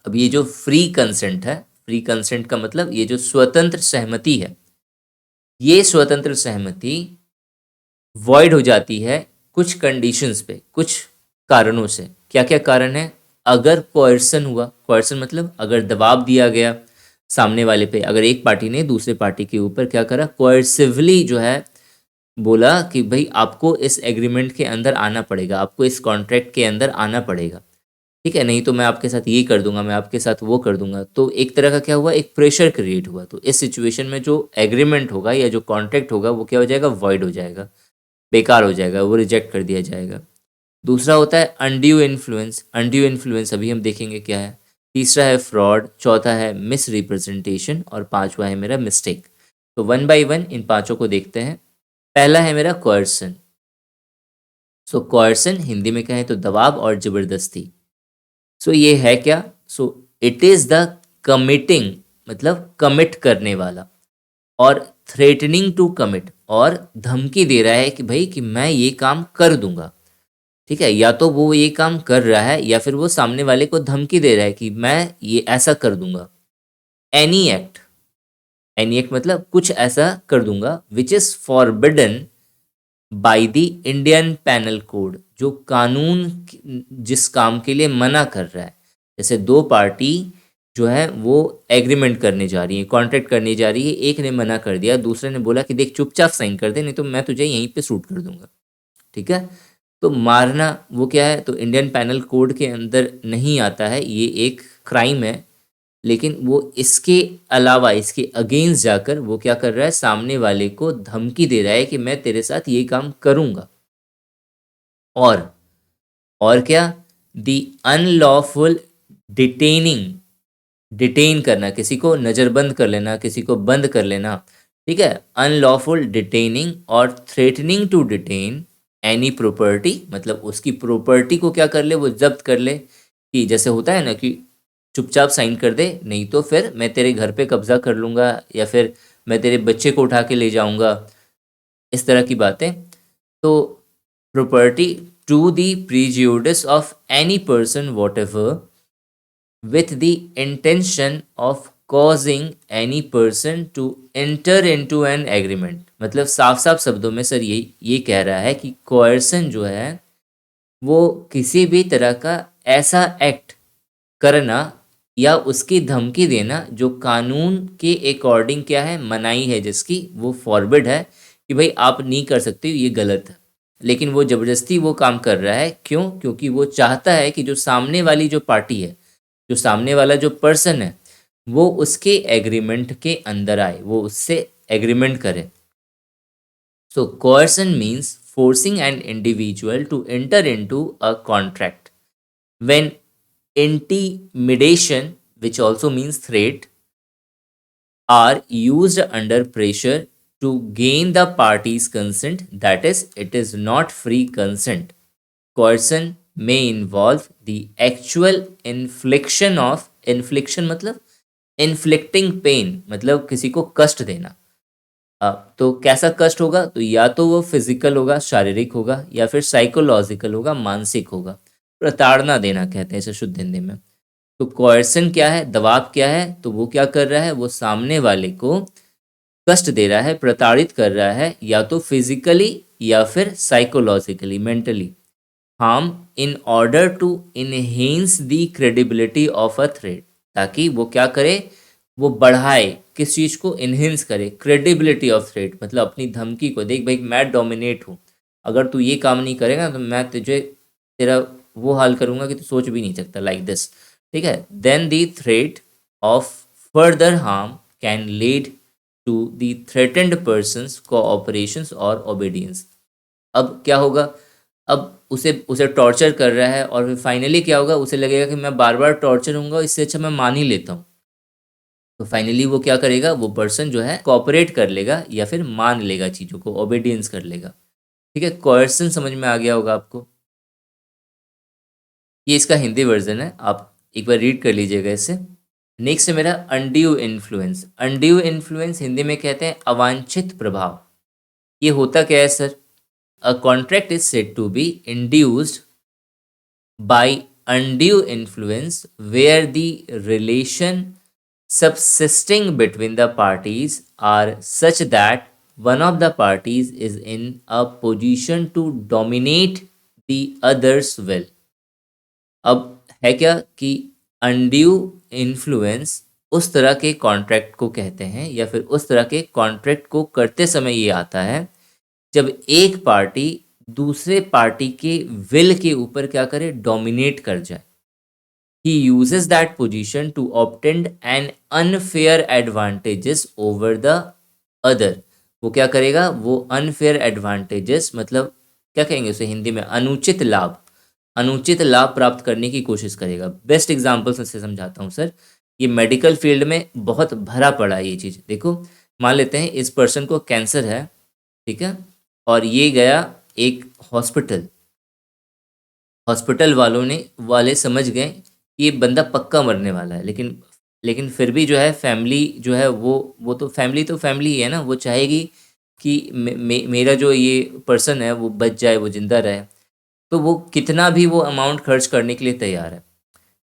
अब ये जो फ्री कंसेंट है, फ्री कंसेंट का मतलब ये जो स्वतंत्र सहमति है, ये स्वतंत्र सहमति वॉइड हो जाती है कुछ कंडीशंस पे, कुछ कारणों से। क्या क्या कारण है? अगर कोerसन हुआ, कोerसन मतलब अगर दबाव दिया गया सामने वाले पे, अगर एक पार्टी ने दूसरे पार्टी के ऊपर क्या करा, कोerसिवली जो है बोला कि भाई आपको इस एग्रीमेंट के अंदर आना पड़ेगा, आपको इस कॉन्ट्रैक्ट के अंदर आना पड़ेगा, ठीक है, नहीं तो मैं आपके साथ ये कर दूंगा, मैं आपके साथ वो कर दूंगा। तो एक तरह का क्या हुआ, एक प्रेशर क्रिएट हुआ। तो इस सिचुएशन में जो एग्रीमेंट होगा या जो कॉन्ट्रैक्ट होगा वो क्या हो जाएगा, वॉइड हो जाएगा, बेकार हो जाएगा, वो रिजेक्ट कर दिया जाएगा। दूसरा होता है अनड्यू इन्फ्लुएंस। अनड्यू इन्फ्लुएंस अभी हम देखेंगे क्या है। तीसरा है फ्रॉड, चौथा है मिस रिप्रेजेंटेशन और पांचवा है मेरा मिस्टेक। तो वन बाय वन इन पांचों को देखते हैं। पहला है मेरा कोerसन। सो कोerसन हिंदी में कहें तो दबाव और जबरदस्ती। सो ये है क्या, सो इट इज द कमिटिंग, मतलब कमिट करने वाला, और थ्रेटनिंग टू कमिट, और धमकी दे रहा है कि भाई कि मैं ये काम कर दूंगा। ठीक है, या तो वो ये काम कर रहा है या फिर वो सामने वाले को धमकी दे रहा है कि मैं ये ऐसा कर दूंगा। एनी एक्ट, एनी एक्ट मतलब कुछ ऐसा कर दूंगा which is forbidden by the Indian panel code, जो कानून जिस काम के लिए मना कर रहा है। जैसे दो पार्टी जो है वो एग्रीमेंट करने जा रही है, कॉन्ट्रैक्ट करने जा रही है, एक ने मना कर दिया, दूसरे ने बोला कि देख चुपचाप साइन कर दे, नहीं तो मैं तुझे यहीं पे शूट कर दूंगा। ठीक है, तो मारना वो क्या है, तो इंडियन पैनल कोड के अंदर नहीं आता है, ये एक क्राइम है। लेकिन वो इसके अलावा, इसके अगेंस्ट जाकर वो क्या कर रहा है, सामने वाले को धमकी दे रहा है कि मैं तेरे साथ ये काम करूंगा। और क्या, द अनलॉफुल डिटेनिंग, डिटेन करना, किसी को नज़रबंद कर लेना, किसी को बंद कर लेना। ठीक है, अनलॉफुल डिटेनिंग और threatening to detain any property, मतलब उसकी प्रॉपर्टी को क्या कर ले, वो जब्त कर ले। कि जैसे होता है ना कि चुपचाप साइन कर दे, नहीं तो फिर मैं तेरे घर पे कब्जा कर लूँगा, या फिर मैं तेरे बच्चे को उठा के ले जाऊँगा, इस तरह की बातें। तो property to the prejudice of any person whatever with the intention of causing any person to enter into an agreement। मतलब साफ साफ शब्दों में सर ये कह रहा है कि कोerसन जो है वो किसी भी तरह का ऐसा एक्ट करना या उसकी धमकी देना जो कानून के अकॉर्डिंग क्या है, मनाही है, जिसकी वो फॉरबिड है कि भाई आप नहीं कर सकते, ये गलत है। लेकिन वो ज़बरदस्ती वो काम कर रहा है, क्यों? क्योंकि वो चाहता है कि जो सामने वाली जो पार्टी है, जो सामने वाला जो पर्सन है, वो उसके एग्रीमेंट के अंदर आए, वो उससे एग्रीमेंट करे। So coercion means forcing an individual to enter into a contract. When intimidation, which also means threat, are used under pressure to gain the party's consent, that is, it is not free consent. Coercion may involve the actual infliction of, infliction मतलब inflicting pain, मतलब किसी को कष्ट देना। तो कैसा कष्ट होगा, तो या तो वो फिजिकल होगा, शारीरिक होगा, या फिर साइकोलॉजिकल होगा, मानसिक होगा। प्रताड़ना देना कहते हैं इसे शुद्ध हिंदी में। तो कोerसन क्या है, दबाव क्या है, तो वो क्या कर रहा है, वो सामने वाले को कष्ट दे रहा है, प्रताड़ित कर रहा है, या तो फिजिकली या फिर psychologically, mentally harm, in order to enhance the credibility of a threat. ताकि वो क्या करे, वो बढ़ाए, किस चीज़ को, इनहेंस करे, क्रेडिबिलिटी ऑफ थ्रेट, मतलब अपनी धमकी को, देख भाई मैं डोमिनेट हूँ, अगर तू ये काम नहीं करेगा तो मैं तुझे, तेरा वो हाल करूँगा कि तू सोच भी नहीं सकता, लाइक दिस। ठीक है, then the threat of further harm can lead to the threatened persons cooperations और ओबीडियंस। अब क्या होगा, अब उसे उसे टॉर्चर कर रहा है और फिर फाइनली क्या होगा, उसे लगेगा कि मैं बार बार टॉर्चर होऊंगा, इससे अच्छा मैं मान ही लेता हूँ। तो फाइनली वो क्या करेगा, वो पर्सन जो है कोऑपरेट कर लेगा या फिर मान लेगा चीज़ों को, ओबीडियंस कर लेगा। ठीक है, कोerसन समझ में आ गया होगा आपको। ये इसका हिंदी वर्जन है, आप एक बार रीड कर लीजिएगा इसे। नेक्स्ट है मेरा undue influence. Undue influence Hindi में कहते हैं अवांछित प्रभाव। ये होता क्या है sir, a contract is said to be induced by undue influence where the relation subsisting between the parties are such that one of the parties is in a position to dominate the other's will। अब है क्या कि undue influence उस तरह के contract को कहते हैं या फिर उस तरह के कॉन्ट्रैक्ट को करते समय ये आता है जब एक पार्टी दूसरे पार्टी के विल के ऊपर क्या करे, डोमिनेट कर जाए। He uses that position to obtain an unfair advantages over the other. वो क्या करेगा, वो अनफेयर एडवांटेजेस मतलब क्या कहेंगे उसे हिंदी में, अनुचित लाभ, अनुचित लाभ प्राप्त करने की कोशिश करेगा। बेस्ट एग्जाम्पल से समझाता हूँ सर, ये मेडिकल फील्ड में बहुत भरा पड़ा है ये चीज़। देखो, मान लेते हैं इस पर्सन को कैंसर है, ठीक है, और ये गया एक हॉस्पिटल, हॉस्पिटल वाले समझ गए कि ये बंदा पक्का मरने वाला है, लेकिन फिर भी जो है फैमिली जो है वो तो फैमिली ही है ना, वो चाहेगी कि मेरा जो ये पर्सन है वो बच जाए, वो जिंदा रहे। तो वो कितना भी वो अमाउंट खर्च करने के लिए तैयार है।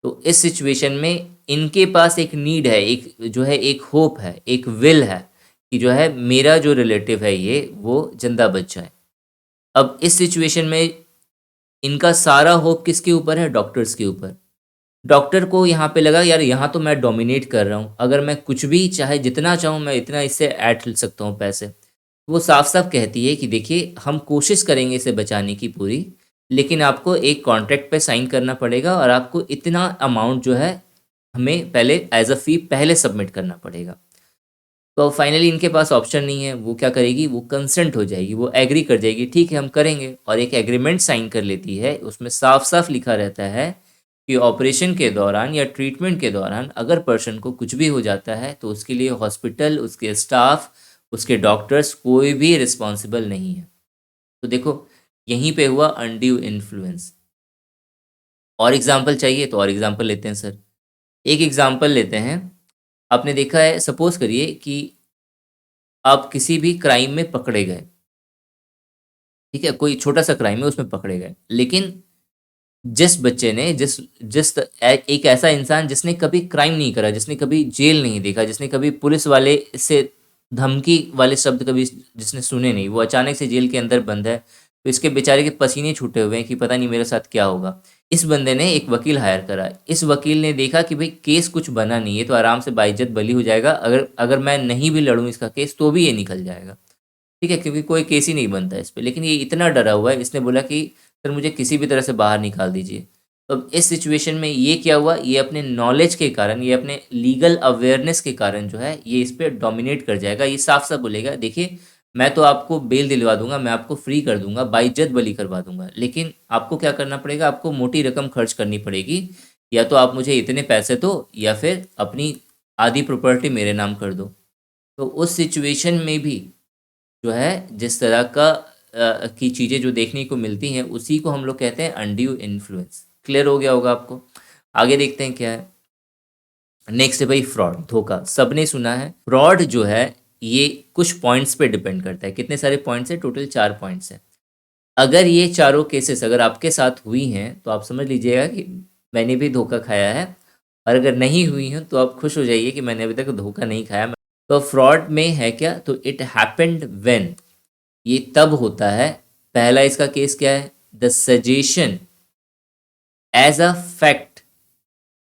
तो इस सिचुएशन में इनके पास एक नीड है, एक जो है एक होप है, एक विल है कि जो है मेरा जो रिलेटिव है ये वो जिंदा बच जाए। अब इस सिचुएशन में इनका सारा होप किसके ऊपर है, डॉक्टर्स के ऊपर। डॉक्टर को यहाँ पे लगा यार यहाँ तो मैं डोमिनेट कर रहा हूँ, अगर मैं कुछ भी चाहे जितना चाहूँ मैं इतना इससे ऐड सकता हूँ पैसे। वो साफ साफ कहती है कि देखिए हम कोशिश करेंगे इसे बचाने की पूरी, लेकिन आपको एक कॉन्ट्रैक्ट पे साइन करना पड़ेगा और आपको इतना अमाउंट जो है हमें पहले एज अ फी पहले सबमिट करना पड़ेगा। तो फाइनली इनके पास ऑप्शन नहीं है, वो क्या करेगी, वो कंसेंट हो जाएगी, वो एग्री कर जाएगी, ठीक है हम करेंगे, और एक एग्रीमेंट साइन कर लेती है। उसमें साफ साफ लिखा रहता है कि ऑपरेशन के दौरान या ट्रीटमेंट के दौरान अगर पर्सन को कुछ भी हो जाता है तो उसके लिए हॉस्पिटल, उसके स्टाफ, उसके डॉक्टर्स कोई भी रिस्पॉन्सिबल नहीं है। तो देखो यहीं पे हुआ अनड्यू इन्फ्लुएंस। और एग्जाम्पल चाहिए तो और एग्जाम्पल लेते हैं सर। एक एग्जाम्पल लेते हैं, आपने देखा है, सपोज करिए कि आप किसी भी क्राइम में पकड़े गए, ठीक है, कोई छोटा सा क्राइम है उसमें पकड़े गए, लेकिन जिस बच्चे ने जिस जिस एक ऐसा इंसान जिसने कभी क्राइम नहीं करा, जिसने कभी जेल नहीं देखा, जिसने कभी पुलिस वाले से धमकी वाले शब्द कभी जिसने सुने नहीं, वो अचानक से जेल के अंदर बंद है, तो इसके बेचारे के पसीने छूटे हुए हैं कि पता नहीं मेरे साथ क्या होगा। इस बंदे ने एक वकील हायर करा। इस वकील ने देखा कि भाई केस कुछ बना नहीं है तो आराम से बाइज्जत बरी हो जाएगा, अगर अगर मैं नहीं भी लड़ूँ इसका केस तो भी ये निकल जाएगा, ठीक है, क्योंकि कोई केस ही नहीं बनता इस पे। लेकिन ये इतना डरा हुआ है, इसने बोला कि सर मुझे किसी भी तरह से बाहर निकाल दीजिए। तो अब इस सिचुएशन में ये क्या हुआ, ये अपने नॉलेज के कारण, ये अपने लीगल अवेयरनेस के कारण जो है ये इस पर डोमिनेट कर जाएगा। ये साफ साफ बोलेगा देखिए मैं तो आपको बेल दिलवा दूंगा, मैं आपको फ्री कर दूंगा, बाइज्जत बरी करवा दूंगा, लेकिन आपको क्या करना पड़ेगा, आपको मोटी रकम खर्च करनी पड़ेगी, या तो आप मुझे इतने पैसे दो या फिर अपनी आधी प्रॉपर्टी मेरे नाम कर दो। तो उस सिचुएशन में भी जो है जिस तरह का की चीज़ें जो देखने को मिलती हैं उसी को हम लोग कहते हैं अनड्यू इन्फ्लुएंस। क्लियर हो गया होगा आपको। आगे देखते हैं क्या है। नेक्स्ट है भाई फ्रॉड, धोखा। सबने सुना है फ्रॉड जो है ये कुछ पॉइंट्स पे डिपेंड करता है। कितने सारे पॉइंट्स हैं, टोटल 4 पॉइंट्स हैं। अगर ये चारों केसेस अगर आपके साथ हुई हैं तो आप समझ लीजिएगा कि मैंने भी धोखा खाया है, और अगर नहीं हुई हैं तो आप खुश हो जाइए कि मैंने अभी तक धोखा नहीं खाया। तो फ्रॉड में है क्या, तो इट हैपेंड व्हेन, ये तब होता है। पहला इसका केस क्या है, the suggestion as a fact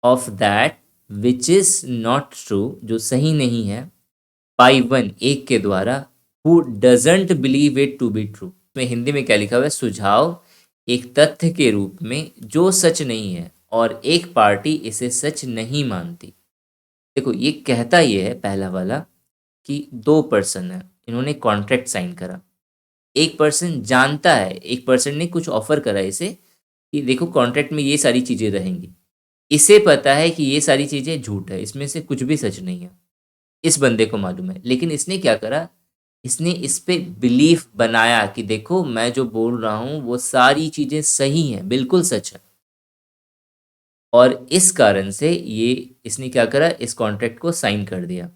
of that which is not true, जो सही नहीं है, बाई वन, एक के द्वारा, who doesn't believe it to be true. में हिंदी में क्या लिखा हुआ है, सुझाव एक तथ्य के रूप में जो सच नहीं है और एक पार्टी इसे सच नहीं मानती। देखो ये कहता ये है पहला वाला कि दो पर्सन है, इन्होंने कॉन्ट्रैक्ट साइन करा। एक पर्सन जानता है, एक पर्सन ने कुछ ऑफर करा इसे कि देखो कॉन्ट्रैक्ट में ये सारी चीज़ें रहेंगी। इसे पता है कि ये सारी चीज़ें झूठ है, इसमें से कुछ भी सच नहीं है। इस बंदे को मालूम है, लेकिन इसने क्या करा, इसने इस पे बिलीफ बनाया कि देखो मैं जो बोल रहा हूँ वो सारी चीज़ें सही हैं, बिल्कुल सच है। और इस कारण से ये इसने क्या करा, इस कॉन्ट्रैक्ट को साइन कर दिया।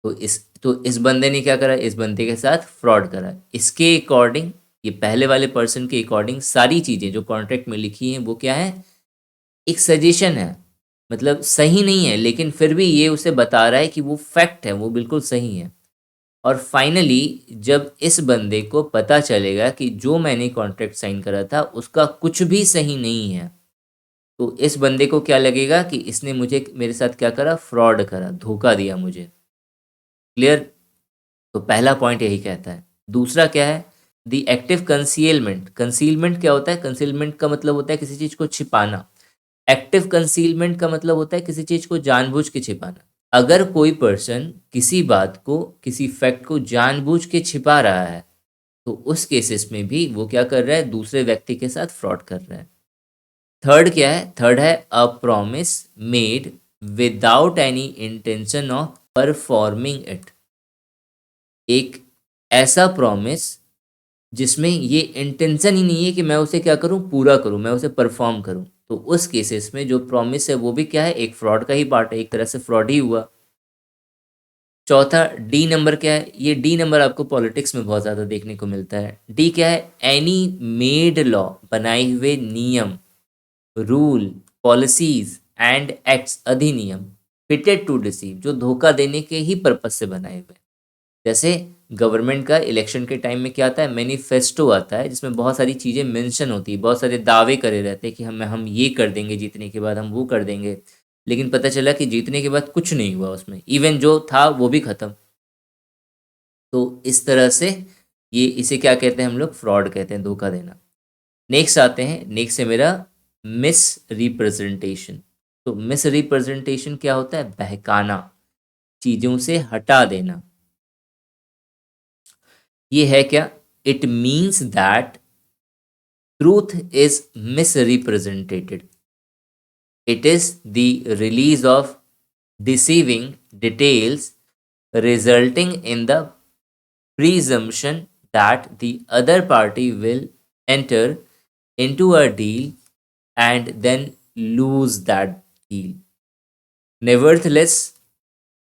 तो इस बंदे ने क्या करा, इस बंदे के साथ फ्रॉड करा। इसके अकॉर्डिंग, ये पहले वाले पर्सन के अकॉर्डिंग सारी चीज़ें जो कॉन्ट्रैक्ट में लिखी हैं वो क्या है, एक सजेशन है, मतलब सही नहीं है, लेकिन फिर भी ये उसे बता रहा है कि वो फैक्ट है, वो बिल्कुल सही है। और फाइनली जब इस बंदे को पता चलेगा कि जो मैंने कॉन्ट्रैक्ट साइन करा था उसका कुछ भी सही नहीं है, तो इस बंदे को क्या लगेगा कि इसने मुझे, मेरे साथ क्या करा, फ्रॉड करा, धोखा दिया मुझे। क्लियर? तो पहला पॉइंट यही कहता है। दूसरा क्या है, द एक्टिव कंसीलमेंट। कंसीलमेंट क्या होता है, कंसीलमेंट का मतलब होता है किसी चीज़ को छिपाना। एक्टिव कंसीलमेंट का मतलब होता है किसी चीज़ को जानबूझ के छिपाना। अगर कोई पर्सन किसी बात को, किसी फैक्ट को जानबूझ के छिपा रहा है, तो उस केसेस में भी वो क्या कर रहा है, दूसरे व्यक्ति के साथ फ्रॉड कर रहा है। थर्ड क्या है, थर्ड है a promise made without any intention of performing it. एक ऐसा प्रॉमिस जिसमें ये इंटेंशन ही नहीं है कि मैं उसे क्या करूं, पूरा करूं, मैं उसे परफॉर्म करूं, तो उस केसेस में जो प्रॉमिस है वो भी क्या है, एक फ्रॉड का ही पार्ट है, एक तरह से फ्रॉड ही हुआ। चौथा डी नंबर क्या है, ये डी नंबर आपको पॉलिटिक्स में बहुत ज़्यादा देखने को मिलता है। डी क्या है, एनी मेड लॉ, बनाए हुए नियम, रूल, पॉलिसीज एंड एक्ट्स, अधिनियम, फिटेड टू डिसीव, जो धोखा देने के ही पर्पज से बनाए हुए। जैसे गवर्नमेंट का इलेक्शन के टाइम में क्या आता है, मैनिफेस्टो आता है, जिसमें बहुत सारी चीज़ें मेंशन होती है, बहुत सारे दावे करे रहते हैं कि हम ये कर देंगे, जीतने के बाद हम वो कर देंगे। लेकिन पता चला कि जीतने के बाद कुछ नहीं हुआ उसमें, इवन जो था वो भी ख़त्म। तो इस तरह से ये, इसे क्या कहते हैं हम लोग, फ्रॉड कहते हैं, धोखा देना। नेक्स्ट आते हैं, नेक्स्ट है मेरा मिस रिप्रेजेंटेशन। तो मिस रिप्रेजेंटेशन क्या होता है, बहकाना, चीज़ों से हटा देना। ये है क्या, it means that truth is misrepresented. It is the release of deceiving details resulting in the presumption that the other party will enter into a deal and then lose that deal. Nevertheless,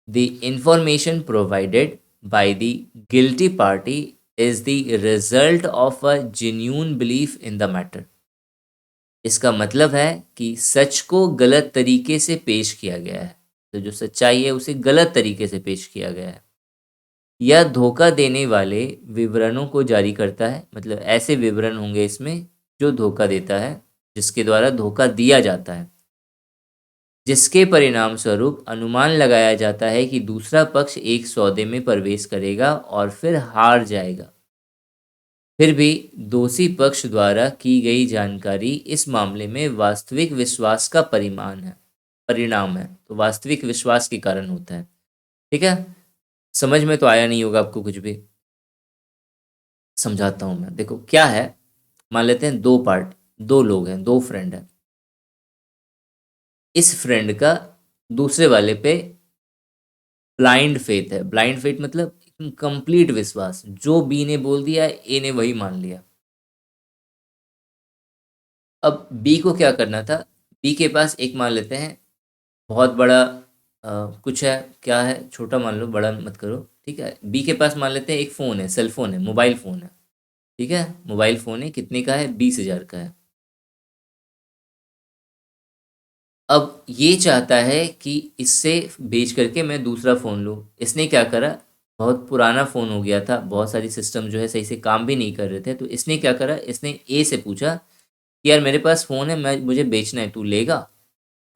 the information provided by the guilty party is the result of a genuine belief in the matter. इसका मतलब है कि सच को गलत तरीके से पेश किया गया है, तो जो सच्चाई है उसे गलत तरीके से पेश किया गया है। यह धोखा देने वाले विवरणों को जारी करता है, मतलब ऐसे विवरण होंगे इसमें जो धोखा देता है, जिसके द्वारा धोखा दिया जाता है, जिसके परिणाम स्वरूप अनुमान लगाया जाता है कि दूसरा पक्ष एक सौदे में प्रवेश करेगा और फिर हार जाएगा। फिर भी दोषी पक्ष द्वारा की गई जानकारी इस मामले में वास्तविक विश्वास का परिणाम है, तो वास्तविक विश्वास के कारण होता है। ठीक है, समझ में तो आया नहीं होगा आपको कुछ भी, समझाता हूँ मैं। देखो क्या है, मान लेते हैं दो लोग हैं, दो फ्रेंड हैं। इस फ्रेंड का दूसरे वाले पे ब्लाइंड फेथ है। ब्लाइंड फेथ मतलब कंप्लीट विश्वास, जो बी ने बोल दिया ए ने वही मान लिया। अब बी को क्या करना था, बी के पास एक, मान लेते हैं बहुत बड़ा कुछ है, क्या है, छोटा मान लो, बड़ा मत करो, ठीक है। बी के पास मान लेते हैं एक फ़ोन है, सेल फोन है, मोबाइल फ़ोन है, ठीक है, मोबाइल फ़ोन है, कितने का है, 20,000 का है। अब ये चाहता है कि इससे बेच करके मैं दूसरा फ़ोन लूँ। इसने क्या करा, बहुत पुराना फ़ोन हो गया था, बहुत सारी सिस्टम जो है सही से काम भी नहीं कर रहे थे, तो इसने क्या करा, इसने ए से पूछा कि यार मेरे पास फ़ोन है, मुझे बेचना है, तू लेगा?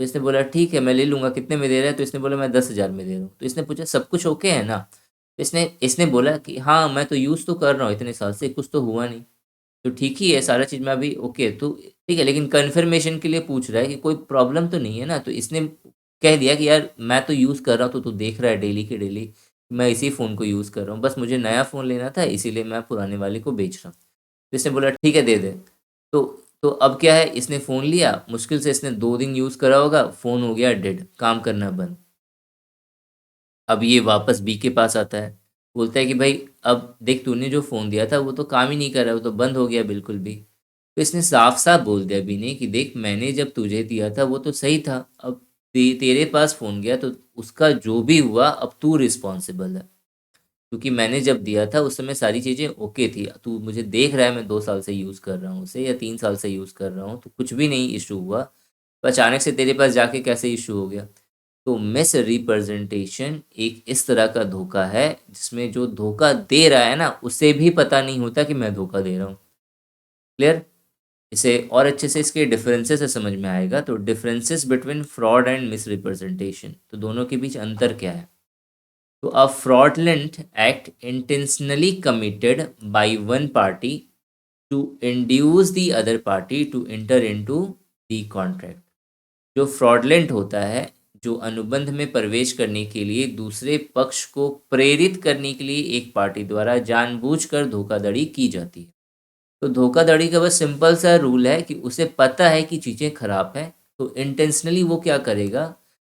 तो इसने बोला ठीक है मैं ले लूँगा, कितने में दे रहा है? तो इसने बोला मैं 10,000 में दे रहा हूँ। तो इसने पूछा सब कुछ ओके है ना? तो इसने इसने बोला कि हाँ मैं तो यूज़ तो कर रहा हूँ इतने साल से, कुछ तो हुआ नहीं। तो ठीक ही है, सारा चीज़ में अभी ओके, तो ठीक है, लेकिन कन्फर्मेशन के लिए पूछ रहा है कि कोई प्रॉब्लम तो नहीं है ना? तो इसने कह दिया कि यार मैं तो यूज़ कर रहा हूँ, तो तू देख रहा है डेली के डेली, मैं इसी फ़ोन को यूज़ कर रहा हूँ, बस मुझे नया फ़ोन लेना था इसीलिए मैं पुराने वाले को बेच रहा हूँ। तो इसने बोला ठीक है दे दे। तो तो अब क्या है, इसने फ़ोन लिया, मुश्किल से इसने 2 दिन यूज़ करा होगा, फ़ोन हो गया डेड, काम करना बंद। अब ये वापस बी के पास आता है, बोलता है कि भाई अब देख तूने जो फ़ोन दिया था वो तो काम ही नहीं कर रहा, वो तो बंद हो गया बिल्कुल भी। तो इसने साफ-साफ बोल दिया बी ने कि देख मैंने जब तुझे दिया था वो तो सही था, अब तेरे पास फ़ोन गया तो उसका जो भी हुआ अब तू रिस्पॉन्सिबल है। क्योंकि मैंने जब दिया था उस समय सारी चीज़ें ओके थी, तू मुझे देख रहा है मैं 2 साल से यूज़ कर रहा हूँ उसे या 3 साल से यूज़ कर रहा हूँ, तो कुछ भी नहीं इश्यू हुआ। तो अचानक से तेरे पास जाके कैसे इश्यू हो गया? तो मिस रिप्रेजेंटेशन एक इस तरह का धोखा है जिसमें जो धोखा दे रहा है ना उसे भी पता नहीं होता कि मैं धोखा दे रहा हूँ। क्लियर? इसे और अच्छे से इसके डिफरेंसेस से समझ में आएगा, तो differences between fraud and miss representation, तो दोनों के बीच अंतर क्या है? तो a fraudulent act intentionally committed by one party to induce the other party to enter into the contract। जो फ्रॉडलेंट होता है, जो अनुबंध में प्रवेश करने के लिए दूसरे पक्ष को प्रेरित करने के लिए एक पार्टी द्वारा जानबूझकर धोखाधड़ी की जाती है। तो धोखाधड़ी का बस सिंपल सा रूल है कि उसे पता है कि चीज़ें खराब हैं, तो इंटेंशनली वो क्या करेगा,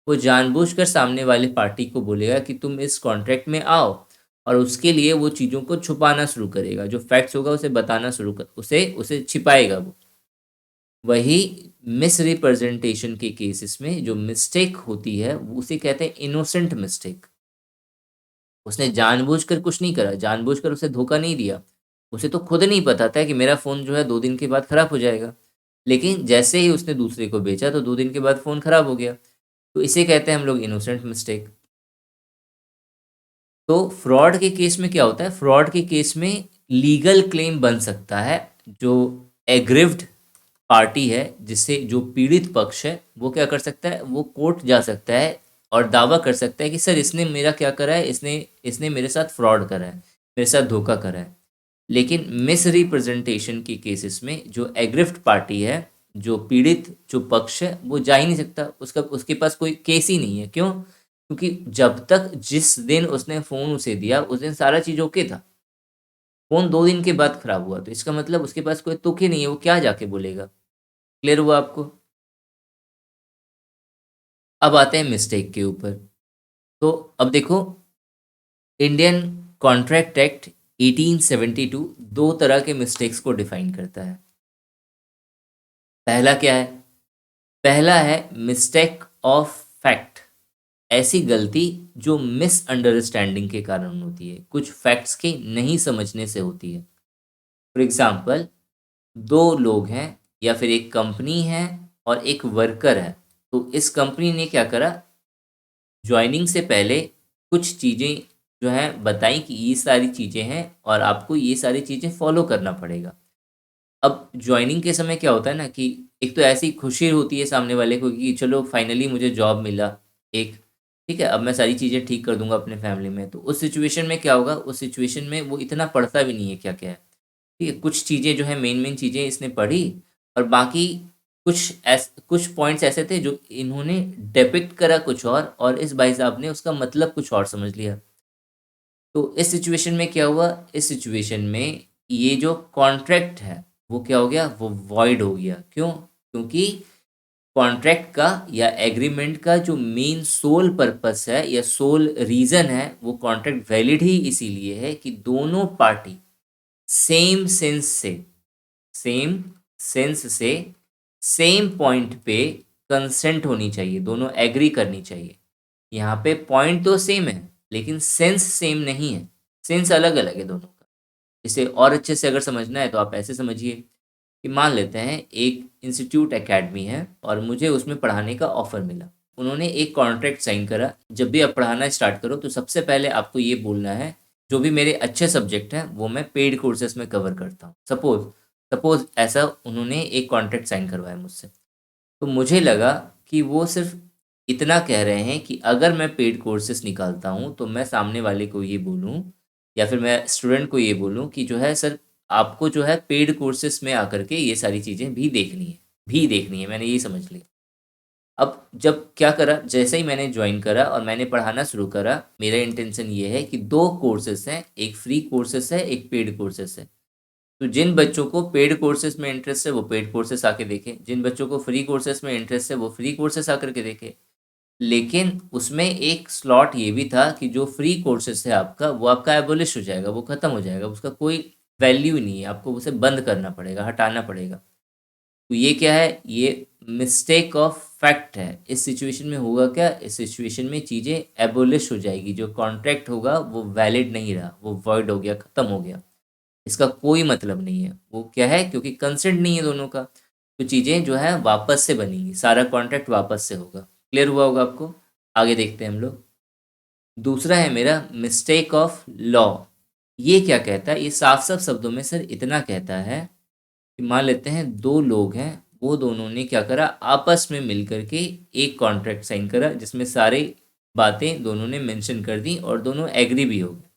वो जानबूझकर सामने वाली पार्टी को बोलेगा कि तुम इस कॉन्ट्रैक्ट में आओ, और उसके लिए वो चीज़ों को छुपाना शुरू करेगा, जो फैक्ट्स होगा उसे बताना शुरू कर उसे उसे छिपाएगा वो। वही मिस रिप्रेजेंटेशन के केसेस में जो मिस्टेक होती है वो उसे कहते हैं इनोसेंट मिस्टेक। उसने जानबूझकर कुछ नहीं करा, जानबूझकर उसे धोखा नहीं दिया। उसे तो खुद नहीं पता था कि मेरा फ़ोन जो है 2 दिन के बाद ख़राब हो जाएगा। लेकिन जैसे ही उसने दूसरे को बेचा तो 2 दिन के बाद फ़ोन ख़राब हो गया। तो इसे कहते हैं हम लोग इनोसेंट मिस्टेक। तो फ्रॉड के केस में क्या होता है? फ्रॉड के केस में लीगल क्लेम बन सकता है। जो एग्रीव्ड पार्टी है, जिससे जो पीड़ित पक्ष है, वो क्या कर सकता है? वो कोर्ट जा सकता है और दावा कर सकता है कि सर इसने मेरा क्या करा है? इसने इसने मेरे साथ फ्रॉड करा है, मेरे साथ धोखा करा है। लेकिन मिस रिप्रेजेंटेशन के केसेस में जो एग्रिफ्ट पार्टी है, जो पीड़ित जो पक्ष है, वो जा ही नहीं सकता, उसका उसके पास कोई केस ही नहीं है। क्यों? क्योंकि जब तक जिस दिन उसने फ़ोन उसे दिया उस दिन सारा चीज़ ओके था। फ़ोन 2 दिन के बाद खराब हुआ तो इसका मतलब उसके पास कोई तुक ही नहीं है, वो क्या जाके बोलेगा? क्लियर हुआ आपको? अब आते हैं मिस्टेक के ऊपर। तो अब देखो, इंडियन कॉन्ट्रैक्ट एक्ट 1872 2 तरह के मिस्टेक्स को डिफाइन करता है। पहला क्या है? पहला है मिस्टेक ऑफ फैक्ट, ऐसी गलती जो मिसअंडरस्टैंडिंग के कारण होती है, कुछ फैक्ट्स के नहीं समझने से होती है। फॉर एग्ज़ाम्पल, 2 लोग हैं या फिर एक कंपनी है और एक वर्कर है। तो इस कंपनी ने क्या करा, जॉइनिंग से पहले कुछ चीज़ें जो हैं बताई कि ये सारी चीज़ें हैं और आपको ये सारी चीज़ें फॉलो करना पड़ेगा। अब जॉइनिंग के समय क्या होता है ना कि एक तो ऐसी खुशी होती है सामने वाले को कि चलो फाइनली मुझे जॉब मिला एक, ठीक है? अब मैं सारी चीज़ें ठीक कर दूँगा अपने फैमिली में। तो उस सिचुएशन में क्या होगा, उस सिचुएशन में वो इतना पढ़ता भी नहीं है क्या-क्या है। ठीक है? कुछ चीज़ें जो हैं मेन-मेन चीज़ें इसने पढ़ी और बाकी कुछ पॉइंट्स ऐसे थे जो इन्होंने डिपिक्ट करा कुछ और इस भाई साहब ने उसका मतलब कुछ और समझ लिया। तो इस सिचुएशन में क्या हुआ? इस सिचुएशन में ये जो कॉन्ट्रैक्ट है, वो क्या हो गया? वो वॉइड हो गया। क्यों? क्योंकि कॉन्ट्रैक्ट का या एग्रीमेंट का जो मेन सोल पर्पस है या सोल रीज़न है, वो कॉन्ट्रैक्ट वैलिड ही इसीलिए है कि दोनों पार्टी सेम सेंस से सेम सेंस से सेम पॉइंट पे कंसेंट होनी चाहिए, दोनों एग्री करनी चाहिए। यहाँ पे पॉइंट तो सेम है, लेकिन सेंस सेम नहीं है, सेंस अलग-अलग है दोनों का। इसे और अच्छे से अगर समझना है तो आप ऐसे समझिए कि मान लेते हैं एक इंस्टीट्यूट एकेडमी है और मुझे उसमें पढ़ाने का ऑफ़र मिला। उन्होंने एक कॉन्ट्रैक्ट साइन करा, जब भी आप पढ़ाना स्टार्ट करो तो सबसे पहले आपको ये बोलना है, जो भी मेरे अच्छे सब्जेक्ट हैं वो मैं पेड कोर्सेज़ में कवर करता हूँ। सपोज़ सपोज़ ऐसा उन्होंने एक कॉन्ट्रैक्ट साइन करवाया मुझसे। तो मुझे लगा कि वो सिर्फ़ इतना कह रहे हैं कि अगर मैं पेड कोर्सेज़ निकालता हूँ, तो मैं सामने वाले को ये बोलूँ या फिर मैं स्टूडेंट को ये बोलूँ कि जो है सर आपको जो है पेड कोर्सेस में आकर के ये सारी चीज़ें भी देखनी है, मैंने ये समझ लिया। अब जब क्या करा, जैसे ही मैंने ज्वाइन करा और मैंने पढ़ाना शुरू करा, मेरा इंटेंशन ये है कि 2 कोर्सेस हैं, एक फ्री कोर्सेस है, एक पेड कोर्सेस है। तो जिन बच्चों को पेड कोर्सेस में इंटरेस्ट है वो पेड कोर्सेस आके देखें, जिन बच्चों को फ्री कोर्सेस में इंटरेस्ट है वो फ्री कोर्सेस आकर के देखें। लेकिन उसमें एक स्लॉट ये भी था कि जो फ्री कोर्सेस है आपका, वो आपका एबोलिश हो जाएगा, वो ख़त्म हो जाएगा, उसका कोई वैल्यू ही नहीं है, आपको उसे बंद करना पड़ेगा, हटाना पड़ेगा। तो ये क्या है, ये मिस्टेक ऑफ फैक्ट है। इस सिचुएशन में होगा क्या, इस सिचुएशन में चीज़ें एबोलिश हो जाएगी, जो कॉन्ट्रैक्ट होगा वो वैलिड नहीं रहा, वो वॉइड हो गया, ख़त्म हो गया, इसका कोई मतलब नहीं है। वो क्या है, क्योंकि कंसेंट नहीं है दोनों का, तो चीज़ें जो है वापस से बनेंगी, सारा कॉन्ट्रैक्ट वापस से होगा। क्लियर हुआ होगा आपको? आगे देखते हैं हम लोग। दूसरा है मेरा मिस्टेक ऑफ लॉ। ये क्या कहता है, ये साफ साफ शब्दों में सर इतना कहता है कि मान लेते हैं 2 लोग हैं, वो दोनों ने क्या करा, आपस में मिल करके एक कॉन्ट्रैक्ट साइन करा जिसमें सारी बातें दोनों ने मेंशन कर दी और दोनों एग्री भी हो गए।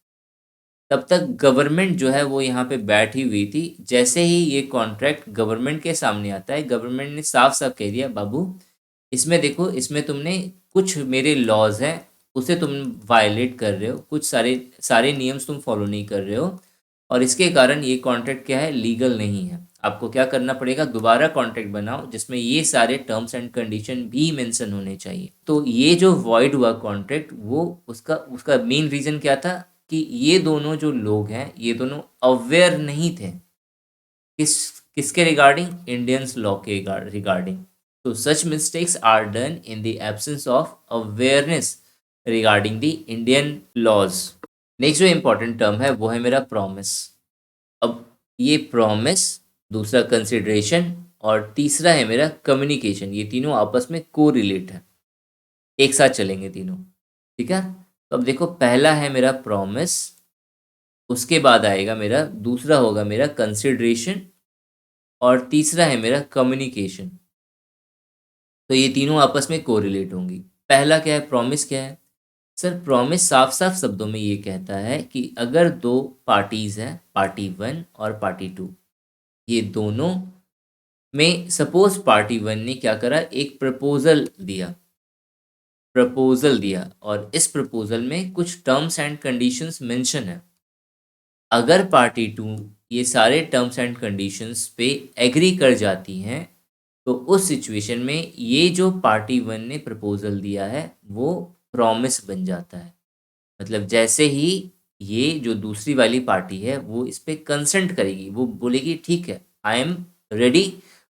तब तक गवर्नमेंट जो है वो यहाँ पे बैठी हुई थी। जैसे ही ये कॉन्ट्रैक्ट गवर्नमेंट के सामने आता है, गवर्नमेंट ने साफ साफ कह दिया, बाबू इसमें देखो, इसमें तुमने कुछ मेरे लॉज हैं उसे तुम वायलेट कर रहे हो, कुछ सारे सारे नियम्स तुम फॉलो नहीं कर रहे हो, और इसके कारण ये कॉन्ट्रैक्ट क्या है, लीगल नहीं है। आपको क्या करना पड़ेगा, दोबारा कॉन्ट्रैक्ट बनाओ जिसमें ये सारे टर्म्स एंड कंडीशन भी मेंशन होने चाहिए। तो ये जो वॉइड हुआ कॉन्ट्रैक्ट, वो उसका उसका मेन रीज़न क्या था कि ये दोनों जो लोग हैं, ये दोनों अवेयर नहीं थे किस किसके रिगार्डिंग, इंडियंस लॉ के रिगार्डिंग। तो such mistakes are done in the absence of awareness regarding the Indian laws. Next जो इंपॉर्टेंट टर्म है वो है मेरा प्रॉमिस। अब ये प्रॉमिस, दूसरा कंसिडरेशन और तीसरा है मेरा कम्युनिकेशन, ये तीनों आपस में को रिलेट है, एक साथ चलेंगे तीनों। ठीक है, तो अब देखो, पहला है मेरा प्रॉमिस, उसके बाद आएगा मेरा, दूसरा होगा मेरा कंसिडरेशन और तीसरा है मेरा कम्युनिकेशन। तो ये तीनों आपस में कोरिलेट होंगी। पहला क्या है, प्रॉमिस क्या है सर? प्रॉमिस साफ साफ शब्दों में ये कहता है कि अगर 2 पार्टीज हैं, पार्टी 1 और पार्टी 2, ये दोनों में सपोज पार्टी 1 ने क्या करा, एक प्रपोजल दिया और इस प्रपोजल में कुछ टर्म्स एंड कंडीशंस मेंशन है। अगर पार्टी 2 ये सारे टर्म्स एंड कंडीशंस पे एग्री कर जाती हैं, तो उस सिचुएशन में ये जो पार्टी 1 ने प्रपोजल दिया है वो प्रॉमिस बन जाता है। मतलब जैसे ही ये जो दूसरी वाली पार्टी है वो इस पे कंसेंट करेगी, वो बोलेगी ठीक है, I am ready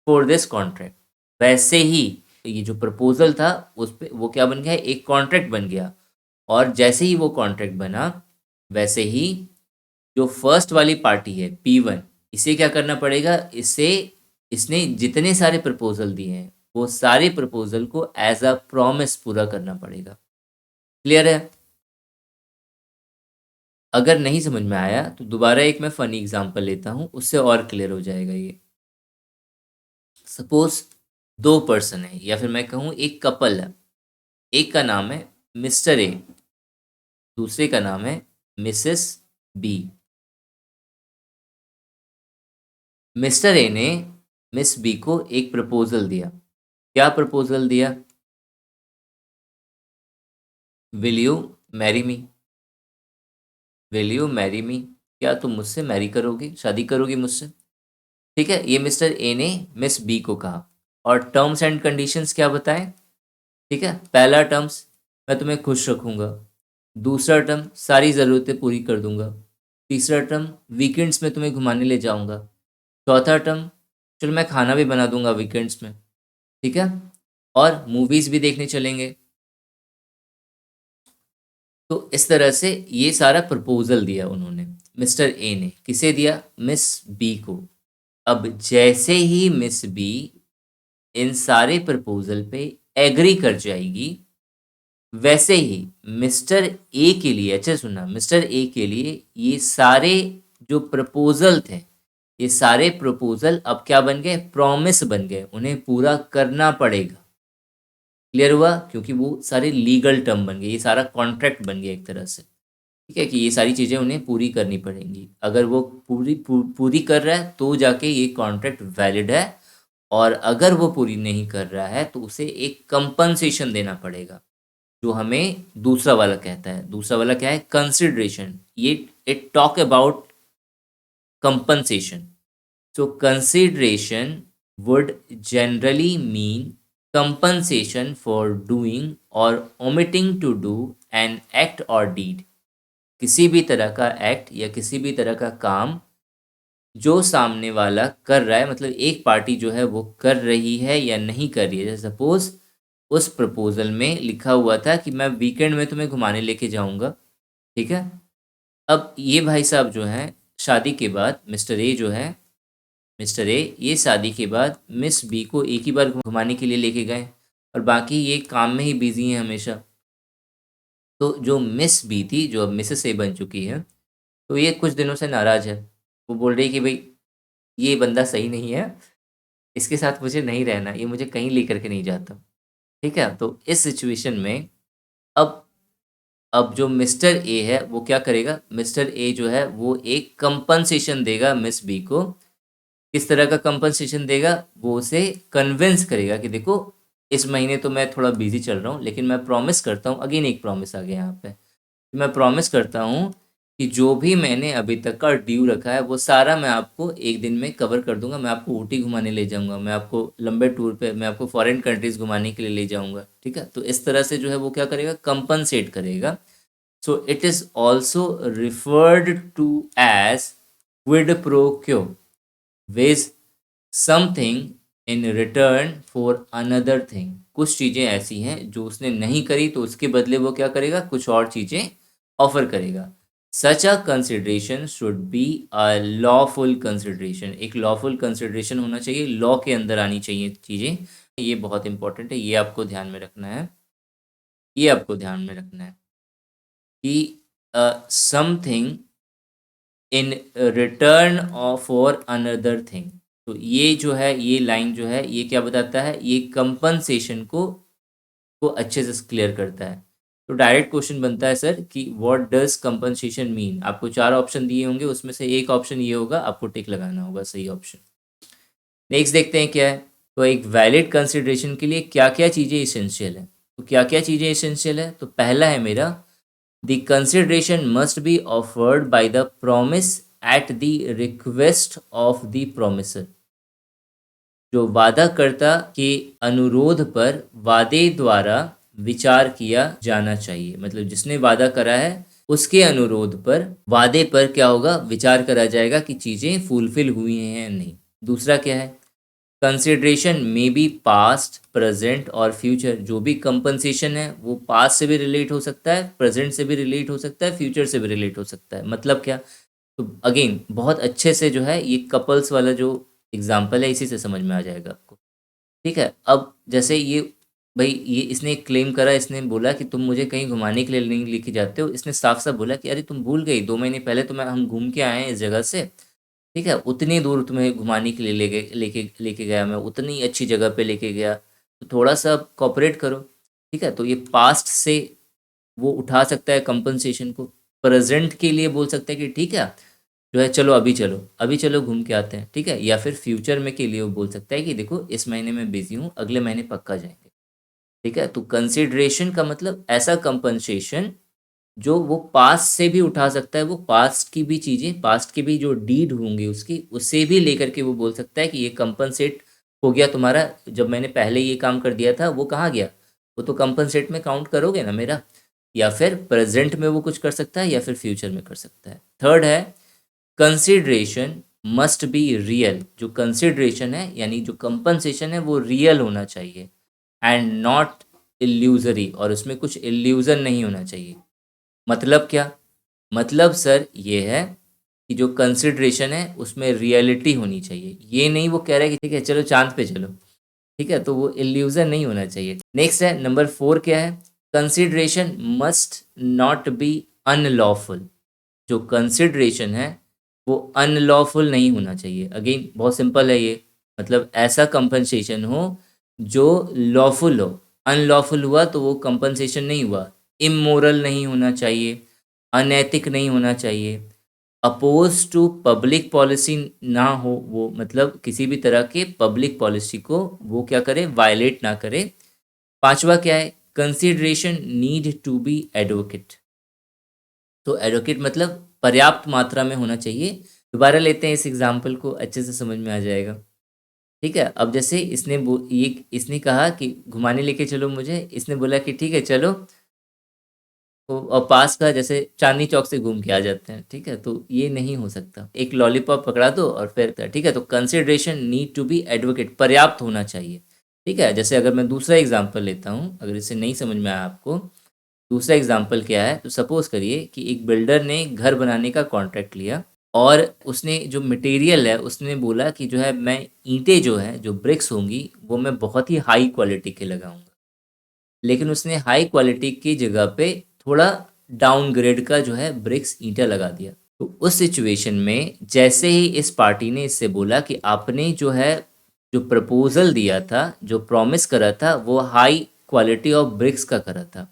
for this contract, वैसे ही ये जो प्रपोजल था उस पे वो क्या बन गया, एक कॉन्ट्रैक्ट बन गया। और जैसे ही वो कॉन्ट्रैक्ट बना, वैसे ही जो फर्स्ट वाली पार्टी है P1, इसे क्या करना पड़ेगा, इसे इसने जितने सारे प्रपोजल दिए हैं वो सारे प्रपोजल को एज अ प्रॉमिस पूरा करना पड़ेगा। क्लियर है? अगर नहीं समझ में आया तो दोबारा एक मैं फ़नी एग्जांपल लेता हूँ, उससे और क्लियर हो जाएगा ये। सपोज 2 पर्सन है, या फिर मैं कहूँ एक कपल है। एक का नाम है मिस्टर ए, दूसरे का नाम है मिसेस बी। मिस्टर ए ने मिस बी को एक प्रपोजल दिया। क्या प्रपोजल दिया? Will you marry me? Will you marry me? क्या तुम मुझसे मैरी करोगी, शादी करोगी मुझसे? ठीक है, ये मिस्टर ए ने मिस बी को कहा। और टर्म्स एंड कंडीशंस क्या बताएं? ठीक है, पहला टर्म्स, मैं तुम्हें खुश रखूंगा। दूसरा टर्म, सारी ज़रूरतें पूरी कर दूंगा। तीसरा टर्म, वीकेंड्स में तुम्हें घुमाने ले जाऊंगा। चौथा टर्म, चलो मैं खाना भी बना दूंगा वीकेंड्स में। ठीक है, और मूवीज़ भी देखने चलेंगे। तो इस तरह से ये सारा प्रपोजल दिया उन्होंने, मिस्टर ए ने किसे दिया, मिस बी को। अब जैसे ही मिस बी इन सारे प्रपोजल पे एग्री कर जाएगी, वैसे ही मिस्टर ए के लिए, अच्छा सुनना, मिस्टर ए के लिए ये सारे जो प्रपोजल थे, ये सारे प्रपोजल अब क्या बन गए, प्रॉमिस बन गए, उन्हें पूरा करना पड़ेगा। क्लियर हुआ? क्योंकि वो सारे लीगल टर्म बन गए, ये सारा कॉन्ट्रैक्ट बन गया एक तरह से। ठीक है, कि ये सारी चीज़ें उन्हें पूरी करनी पड़ेंगी। अगर वो पूरी कर रहा है तो जाके ये कॉन्ट्रैक्ट वैलिड है, और अगर वो पूरी नहीं कर रहा है तो उसे एक कंपनसेशन देना पड़ेगा, जो हमें दूसरा वाला कहता है। दूसरा वाला क्या है? कंसिडरेशन। ये it talk about compensation. So consideration would generally mean compensation for doing or omitting to do an act or deed. किसी भी तरह का एक्ट या किसी भी तरह का काम जो सामने वाला कर रहा है, मतलब एक पार्टी जो है वो कर रही है या नहीं कर रही है। जैसे सपोज उस प्रपोजल में लिखा हुआ था कि मैं वीकेंड में तुम्हें घुमाने लेके जाऊंगा, ठीक है। अब ये भाई साहब जो हैं, शादी के बाद मिस्टर ए ये शादी के बाद मिस बी को एक ही बार घुमाने के लिए लेके गए, और बाकी ये काम में ही बिजी हैं हमेशा। तो जो मिस बी थी, जो अब मिसेस ए बन चुकी है, तो ये कुछ दिनों से नाराज़ है। वो बोल रही है कि भाई ये बंदा सही नहीं है, इसके साथ मुझे नहीं रहना, ये मुझे कहीं लेकर के नहीं जाता। ठीक है, तो इस सिचुएशन में अब जो मिस्टर ए है वो क्या करेगा? मिस्टर ए जो है वो एक कंपनसेशन देगा मिस बी को। किस तरह का कंपनसेशन देगा? वो उसे कन्विंस करेगा कि देखो इस महीने तो मैं थोड़ा बिजी चल रहा हूँ, लेकिन मैं प्रॉमिस करता हूँ, अगेन एक प्रॉमिस आ गया यहाँ पे, मैं प्रॉमिस करता हूँ कि जो भी मैंने अभी तक का ड्यू रखा है वो सारा मैं आपको एक दिन में कवर कर दूंगा। मैं आपको ऊटी घुमाने ले जाऊंगा, मैं आपको लंबे टूर पे, मैं आपको फॉरेन कंट्रीज घुमाने के लिए ले जाऊंगा। ठीक है, तो इस तरह से जो है वो क्या करेगा? कंपनसेट करेगा। So it is also referred to as quid pro quo, with something in return for another thing। कुछ चीज़ें ऐसी हैं जो उसने नहीं करी तो उसके बदले वो क्या करेगा? कुछ और चीज़ें ऑफर करेगा। Such a consideration should be a lawful consideration. एक लॉफुल कंसिडरेशन होना चाहिए, लॉ के अंदर आनी चाहिए चीज़ें। ये बहुत इंपॉर्टेंट है, ये आपको ध्यान में रखना है, ये आपको ध्यान में रखना है कि something in return for another thing. तो ये जो है, ये लाइन जो है, ये क्या बताता है? ये कंपनसेशन को अच्छे से क्लियर करता है। तो डायरेक्ट क्वेश्चन बनता है सर कि व्हाट डज कंपनसेशन मीन। आपको 4 ऑप्शन दिए होंगे, उसमें से एक ऑप्शन ये होगा, आपको टिक लगाना होगा सही ऑप्शन। नेक्स्ट देखते हैं क्या है। तो एक वैलिड कंसिडरेशन के लिए क्या क्या चीज़ें इसेंशियल है? तो क्या क्या चीज़ें इसेंशियल है? तो पहला है मेरा, the consideration must be offered by the promise at the request of the promiser। जो वादाकर्ता के अनुरोध पर वादे द्वारा विचार किया जाना चाहिए। मतलब जिसने वादा करा है उसके अनुरोध पर, वादे पर क्या होगा? विचार करा जाएगा कि चीज़ें फुलफिल हुई हैं या नहीं। दूसरा क्या है? कंसिडरेशन में बी पास्ट, प्रेजेंट और फ्यूचर। जो भी कंपनसेशन है वो पास्ट से भी रिलेट हो सकता है, प्रेजेंट से भी रिलेट हो सकता है, फ्यूचर से भी रिलेट हो सकता है। मतलब क्या? तो अगेन बहुत अच्छे से जो है ये कपल्स वाला जो एग्जाम्पल है इसी से समझ में आ जाएगा आपको। ठीक है, अब जैसे ये भाई ये इसने क्लेम करा, इसने बोला कि तुम मुझे कहीं घुमाने के लिए नहीं लेके जाते हो। इसने साफ साफ बोला कि अरे तुम भूल गई, 2 महीने पहले तो मैं हम घूम के आए हैं इस जगह से। ठीक है, उतनी दूर तुम्हें घुमाने के लिए लेके लेके गया, मैं उतनी अच्छी जगह पे लेके गया, तो थोड़ा सा कॉपरेट करो। ठीक है, तो ये पास्ट से वो उठा सकता है कंपनसेशन को। प्रेजेंट के लिए बोल सकता है कि ठीक है जो है, चलो अभी चलो घूम के आते हैं। ठीक है, या फिर फ्यूचर में के लिए वो बोल सकता है कि देखो इस महीने में बिजी हूँ, अगले महीने पक्का जाएंगे। ठीक है, तो कंसिडरेशन का मतलब ऐसा कंपनसेशन जो वो पास्ट से भी उठा सकता है, वो पास्ट की भी चीज़ें, पास्ट की भी जो डीड होंगी उसकी, उससे भी लेकर के वो बोल सकता है कि ये कंपनसेट हो गया तुम्हारा, जब मैंने पहले ये काम कर दिया था वो कहाँ गया, वो तो कंपनसेट में काउंट करोगे ना मेरा। या फिर प्रेजेंट में वो कुछ कर सकता है या फिर फ्यूचर में कर सकता है। थर्ड है, कंसिडरेशन मस्ट बी रियल। जो कंसिडरेशन है यानी जो कंपनसेशन है वो रियल होना चाहिए, एंड नॉट इल्यूजरी, और उसमें कुछ इल्यूजन नहीं होना चाहिए। मतलब क्या? मतलब सर ये है कि जो कंसिडरेशन है उसमें रियलिटी होनी चाहिए। ये नहीं वो कह रहा है कि ठीक है चलो चांद पे चलो, ठीक है, तो वो इल्यूजन नहीं होना चाहिए। नेक्स्ट है नंबर 4 क्या है? Consideration must not be unlawful. जो कंसिडरेशन है वो अनलॉफुल नहीं होना चाहिए। अगेन बहुत सिंपल है ये, मतलब ऐसा कंपनसेशन हो जो लॉफुल हो। अनलॉफुल हुआ तो वो कंपनसेशन नहीं हुआ। इमोरल नहीं होना चाहिए, अनैतिक नहीं होना चाहिए, अपोज टू पब्लिक पॉलिसी ना हो वो, मतलब किसी भी तरह के पब्लिक पॉलिसी को वो क्या करे, वायलेट ना करे। पांचवा क्या है, consideration need to be advocate. तो एडवोकेट मतलब पर्याप्त मात्रा में होना चाहिए। दोबारा लेते हैं इस एग्जाम्पल को, अच्छे से समझ में आ जाएगा। ठीक है, अब जैसे ये इसने कहा कि घुमाने लेके चलो मुझे, इसने बोला कि ठीक है चलो, तो और पास का जैसे चांदनी चौक से घूम के आ जाते हैं। ठीक है, तो ये नहीं हो सकता, एक लॉलीपॉप पकड़ा दो और फिर ठीक है। तो consideration need to be advocate, पर्याप्त होना चाहिए। ठीक है, जैसे अगर मैं दूसरा एग्जाम्पल लेता हूँ, अगर इसे नहीं समझ में आया आपको, दूसरा एग्जाम्पल क्या है, तो सपोज करिए कि एक बिल्डर ने घर बनाने का कॉन्ट्रैक्ट लिया और उसने जो मटेरियल है उसने बोला कि जो है मैं ईंटें जो हैं, जो ब्रिक्स होंगी, वो मैं बहुत ही हाई क्वालिटी के लगाऊंगा। लेकिन उसने हाई क्वालिटी की जगह पे थोड़ा डाउनग्रेड का जो है ब्रिक्स ईंटा लगा दिया। तो उस सिचुएशन में जैसे ही इस पार्टी ने इससे बोला कि आपने जो है, जो प्रपोजल दिया था, जो प्रॉमिस करा था, वो हाई क्वालिटी ऑफ ब्रिक्स का करा था।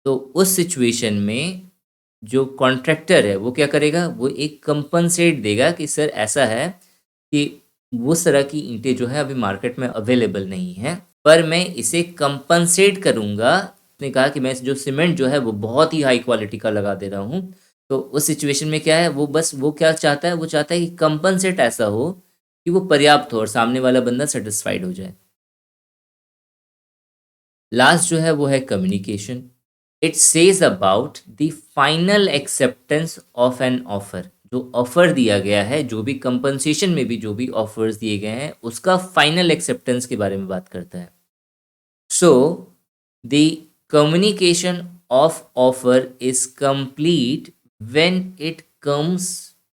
तो उस सिचुएशन में जो कॉन्ट्रैक्टर है वो क्या करेगा, वो एक कंपनसेट देगा कि सर ऐसा है कि वो तरह की ईंटें जो है अभी मार्केट में अवेलेबल नहीं है, पर मैं इसे कंपनसेट करूंगा। उसने कहा कि मैं जो सीमेंट जो है वो बहुत ही हाई क्वालिटी का लगा दे रहा हूँ। तो उस सिचुएशन में क्या है, वो बस वो क्या चाहता है, वो चाहता है कि कंपनसेट ऐसा हो कि वो पर्याप्त हो और सामने वाला बंदा सेटिस्फाइड हो जाए। लास्ट जो है वो है communication. It says about the final acceptance of an offer. जो ऑफर दिया गया है, जो भी कंपनसेशन में भी जो भी ऑफर्स दिए गए हैं, उसका फाइनल एक्सेप्टेंस के बारे में बात करता है। So the communication of offer is complete when it comes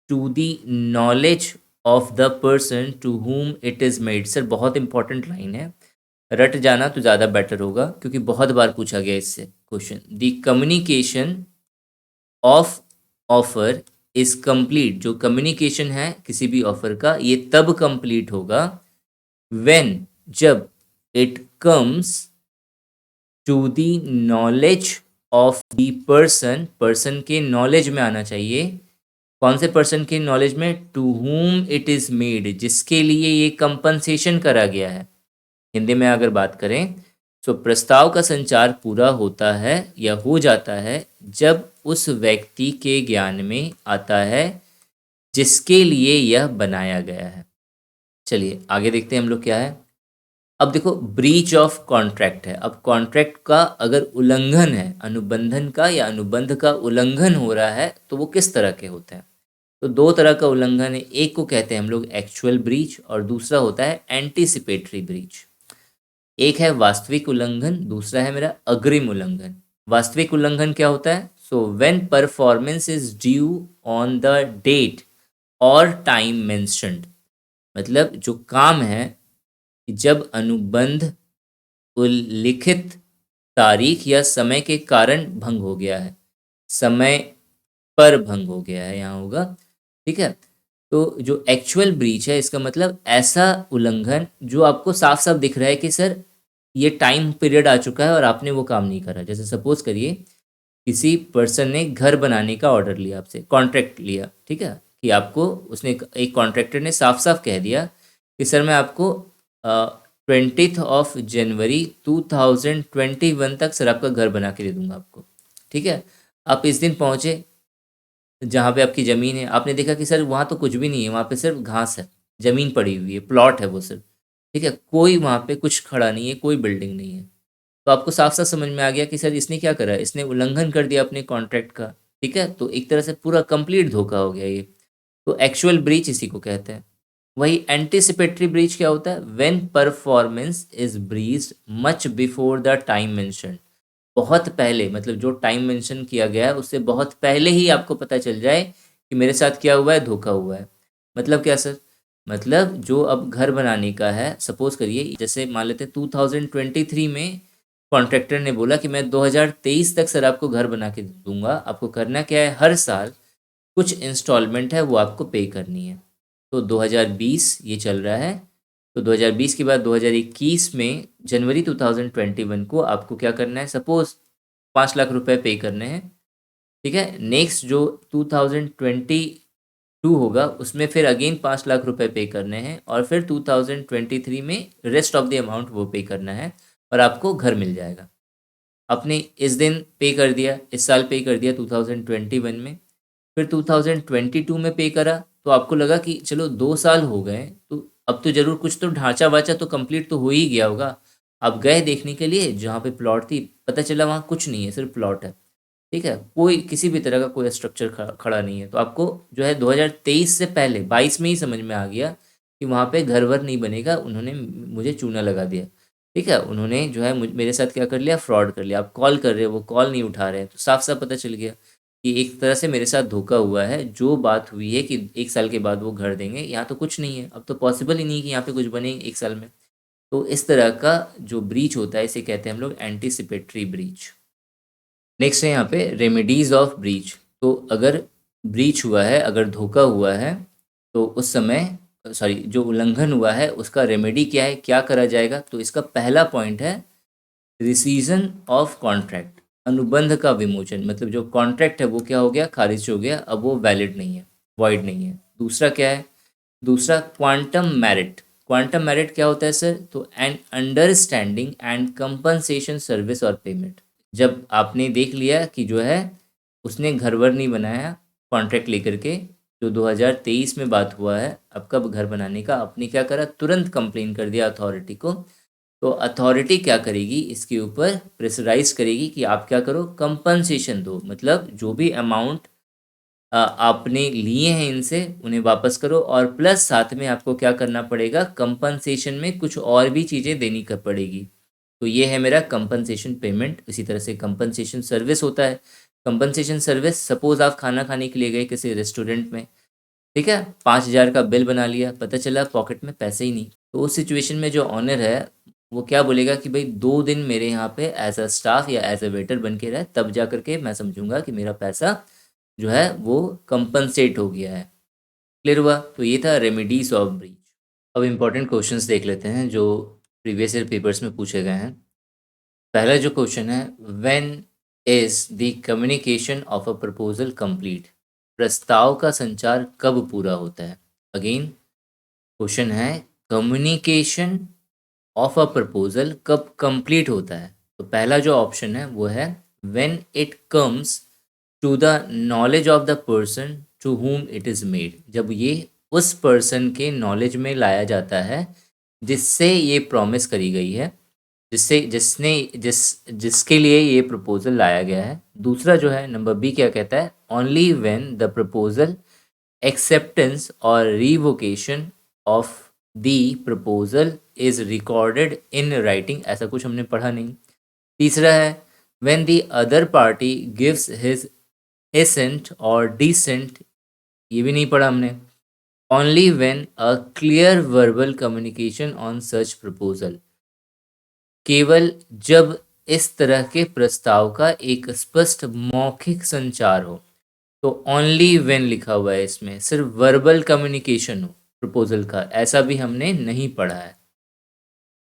to the knowledge of the person to whom it is made। Sir बहुत इंपॉर्टेंट लाइन है, रट जाना तो ज़्यादा बेटर होगा क्योंकि बहुत बार पूछा गया इससे question. The communication of offer is complete. जो कम्युनिकेशन है किसी भी ऑफर का, ये तब कंप्लीट होगा व्हेन, जब it comes to the knowledge of the person. Person के नॉलेज में आना चाहिए। कौन से पर्सन के नॉलेज में, to whom it is made, जिसके लिए ये कंपनसेशन करा गया है। हिंदी में अगर बात करें तो प्रस्ताव का संचार पूरा होता है या हो जाता है जब उस व्यक्ति के ज्ञान में आता है जिसके लिए यह बनाया गया है। चलिए आगे देखते हैं हम लोग क्या है। अब देखो, ब्रीच ऑफ कॉन्ट्रैक्ट है। अब कॉन्ट्रैक्ट का अगर उल्लंघन है, अनुबंधन का या अनुबंध का उल्लंघन हो रहा है, तो वो किस तरह के होते हैं। तो दो तरह का उल्लंघन है, एक को कहते हैं हम लोग एक्चुअल ब्रीच और दूसरा होता है एंटीसिपेटरी ब्रीच। एक है वास्तविक उल्लंघन, दूसरा है मेरा अग्रिम उल्लंघन। वास्तविक उल्लंघन क्या होता है, so when performance is due on the date और टाइम मेंशन्ड। मतलब जो काम है, जब अनुबंध उल्लिखित तारीख या समय के कारण भंग हो गया है, समय पर भंग हो गया है यहाँ होगा। ठीक है, तो जो एक्चुअल ब्रीच है, इसका मतलब ऐसा उल्लंघन जो आपको साफ साफ दिख रहा है कि सर ये टाइम पीरियड आ चुका है और आपने वो काम नहीं करा। जैसे सपोज करिए किसी पर्सन ने घर बनाने का ऑर्डर लिया आपसे, कॉन्ट्रैक्ट लिया। ठीक है, कि आपको उसने एक कॉन्ट्रैक्टर ने साफ साफ कह दिया कि सर मैं आपको 20th of January 2021 तक सर आपका घर बना के दे दूंगा आपको। ठीक है, आप इस दिन पहुंचे जहाँ पे आपकी ज़मीन है, आपने देखा कि सर वहाँ तो कुछ भी नहीं है, वहाँ पे सिर्फ घास है, ज़मीन पड़ी हुई है, प्लॉट है वो सिर्फ। ठीक है, कोई वहाँ पे कुछ खड़ा नहीं है, कोई बिल्डिंग नहीं है। तो आपको साफ साफ समझ में आ गया कि सर इसने क्या करा, इसने उल्लंघन कर दिया अपने कॉन्ट्रैक्ट का। ठीक है, तो एक तरह से पूरा कंप्लीट धोखा हो गया ये। तो एक्चुअल ब्रीच इसी को कहते हैं। वही एंटिसिपेटरी ब्रीच क्या होता है, when performance is breached much before the time mentioned. बहुत पहले, मतलब जो टाइम मेंशन किया गया है उससे बहुत पहले ही आपको पता चल जाए कि मेरे साथ क्या हुआ है, धोखा हुआ है। मतलब क्या सर, मतलब जो अब घर बनाने का है, सपोज करिए जैसे मान लेते हैं 2023 में कॉन्ट्रैक्टर ने बोला कि मैं 2023 तक सर आपको घर बना के दूंगा। आपको करना क्या है, हर साल कुछ इंस्टॉलमेंट है वो आपको पे करनी है। तो 2020 ये चल रहा है, तो 2020 के बाद 2021 में जनवरी 2021 को आपको क्या करना है, सपोज 5 लाख रुपए पे करने हैं। ठीक है। नेक्स्ट जो 2022 होगा उसमें फिर अगेन 5 लाख रुपए पे करने हैं और फिर 2023 में रेस्ट ऑफ द अमाउंट वो पे करना है और आपको घर मिल जाएगा। आपने इस दिन पे कर दिया, इस साल पे कर दिया 2021 में, फिर 2022 में पे करा तो आपको लगा कि चलो 2 साल हो गए तो अब तो ज़रूर कुछ तो ढांचा वाचा तो कंप्लीट तो हो ही गया होगा। आप गए देखने के लिए जहाँ पे प्लॉट थी, पता चला वहाँ कुछ नहीं है, सिर्फ प्लॉट है। ठीक है, कोई किसी भी तरह का कोई स्ट्रक्चर खड़ा नहीं है। तो आपको जो है 2023 से पहले 22 में ही समझ में आ गया कि वहाँ पे घर वर नहीं बनेगा। उन्होंने मुझे चूना लगा दिया। ठीक है, उन्होंने जो है मेरे साथ क्या कर लिया, फ्रॉड कर लिया। आप कॉल कर रहे हो, वो कॉल नहीं उठा रहे हैं, तो साफ साफ पता चल गया कि एक तरह से मेरे साथ धोखा हुआ है। जो बात हुई है कि 1 साल के बाद वो घर देंगे, यहाँ तो कुछ नहीं है। अब तो पॉसिबल ही नहीं कि यहाँ पे कुछ बने 1 साल में। तो इस तरह का जो ब्रीच होता है इसे कहते हैं हम लोग एंटीसिपेटरी ब्रीच। नेक्स्ट है यहाँ पे रेमेडीज ऑफ ब्रीच। तो अगर ब्रीच हुआ है, अगर धोखा हुआ है, तो उस समय सॉरी जो उल्लंघन हुआ है उसका रेमेडी क्या है, क्या करा जाएगा। तो इसका पहला पॉइंट है रिसीजन ऑफ कॉन्ट्रैक्ट, अनुबंध का विमोचन। मतलब जो कॉन्ट्रैक्ट है वो क्या हो गया, खारिज हो गया, अब वो वैलिड नहीं है, वॉइड नहीं है। दूसरा क्या है, दूसरा क्वांटम मेरिट। क्वांटम मेरिट क्या होता है सर, तो an understanding and compensation service और पेमेंट। जब आपने देख लिया कि जो है उसने घर वर नहीं बनाया कॉन्ट्रैक्ट लेकर के, जो 2023 में बात हुआ है, अब कब घर बनाने का, आपने क्या करा, तुरंत कंप्लेन कर दिया अथॉरिटी को। तो अथॉरिटी क्या करेगी, इसके ऊपर प्रेशराइज करेगी कि आप क्या करो, कंपनसेशन दो। मतलब जो भी अमाउंट आपने लिए हैं इनसे उन्हें वापस करो, और प्लस साथ में आपको क्या करना पड़ेगा, कंपनसेशन में कुछ और भी चीज़ें देनी कर पड़ेगी। तो ये है मेरा कंपनसेशन पेमेंट। इसी तरह से कंपनसेशन सर्विस होता है। कंपनसेशन सर्विस, सपोज आप खाना खाने के लिए गए किसी रेस्टोरेंट में, ठीक है, 5,000 का बिल बना लिया, पता चला पॉकेट में पैसे ही नहीं। तो उस सिचुएशन में जो ऑनर है वो क्या बोलेगा कि भाई 2 दिन मेरे यहाँ पे एज अ स्टाफ या एज अ वेटर बन के रहे, तब जा करके मैं समझूंगा कि मेरा पैसा जो है वो कंपनसेट हो गया है। क्लियर हुआ। तो ये था रेमेडीज ऑफ ब्रीच। अब इम्पोर्टेंट क्वेश्चंस देख लेते हैं जो प्रीवियस ईयर पेपर्स में पूछे गए हैं। पहला जो क्वेश्चन है, when is the communication of a proposal complete. प्रस्ताव का संचार कब पूरा होता है। अगेन क्वेश्चन है, कम्युनिकेशन ऑफ अ प्रपोजल कब कंप्लीट होता है। तो पहला जो ऑप्शन है वो है when it comes to the knowledge of the person to whom it is made. जब ये उस पर्सन के नॉलेज में लाया जाता है जिससे ये प्रॉमिस करी गई है, जिससे जिसने जिस जिसके लिए ये प्रपोजल लाया गया है। दूसरा जो है नंबर बी क्या कहता है, only when the proposal acceptance और revocation of the proposal is recorded in writing. ऐसा कुछ हमने पढ़ा नहीं। तीसरा है when the other party gives his assent और डिसेंट, ये भी नहीं पढ़ा हमने। Only when a clear verbal communication on such proposal, केवल जब इस तरह के प्रस्ताव का एक स्पष्ट मौखिक संचार हो। तो ओनली व्हेन लिखा हुआ है इसमें, सिर्फ वर्बल कम्युनिकेशन हो प्रपोजल का, ऐसा भी हमने नहीं पढ़ा है।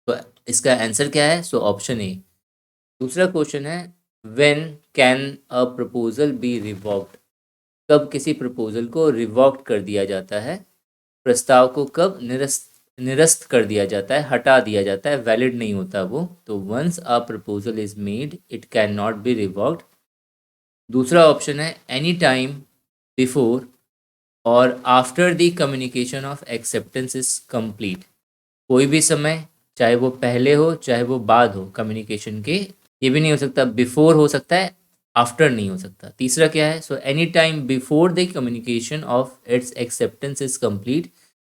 तो इसका आंसर क्या है, सो ऑप्शन ए। दूसरा क्वेश्चन है, when can a proposal be revoked. कब किसी प्रपोजल को रिवॉक्ड कर दिया जाता है, प्रस्ताव को कब निरस्त निरस्त कर दिया जाता है, हटा दिया जाता है, वैलिड नहीं होता वो। तो once a proposal is made it can not be revoked. दूसरा ऑप्शन है एनी टाइम बिफोर और after the communication of acceptance is complete. कोई भी समय, चाहे वो पहले हो चाहे वो बाद हो कम्युनिकेशन के, ये भी नहीं हो सकता बिफोर, हो सकता है आफ्टर नहीं हो सकता। तीसरा क्या है, so any time before the communication of its acceptance is complete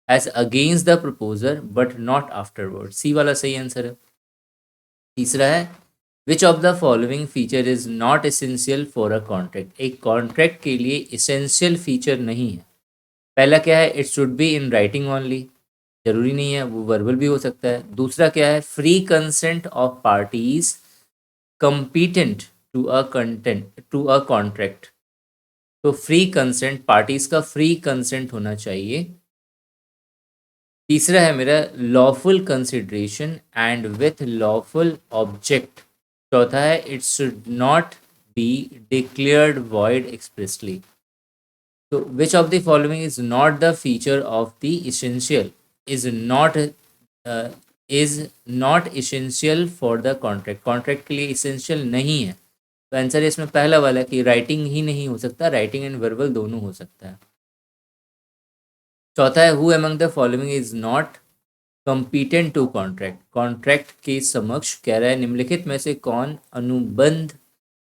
as against the proposer but not afterward. C वाला सही आंसर है। तीसरा है which of the following feature is not essential for a contract. एक contract के लिए essential feature नहीं है। पहला क्या है, it should be in writing only, जरूरी नहीं है, वो वर्बल भी हो सकता है। दूसरा क्या है, free consent of parties competent to a content to a contract. तो फ्री कंसेंट, पार्टीज का फ्री कंसेंट होना चाहिए। तीसरा है मेरा lawful consideration and with lawful object. चौथा है it should not be declared void expressly. So, which of the following is not the feature of the essential? Is not uh, is not essential for the contract. Contract के लिए essential नहीं है, तो answer इसमें पहला वाला कि writing ही नहीं हो सकता, राइटिंग एंड वर्बल दोनों हो सकता है। चौथा है who among the following is not competent to contract. Contract के समक्ष कह रहा है निम्नलिखित में से कौन अनुबंध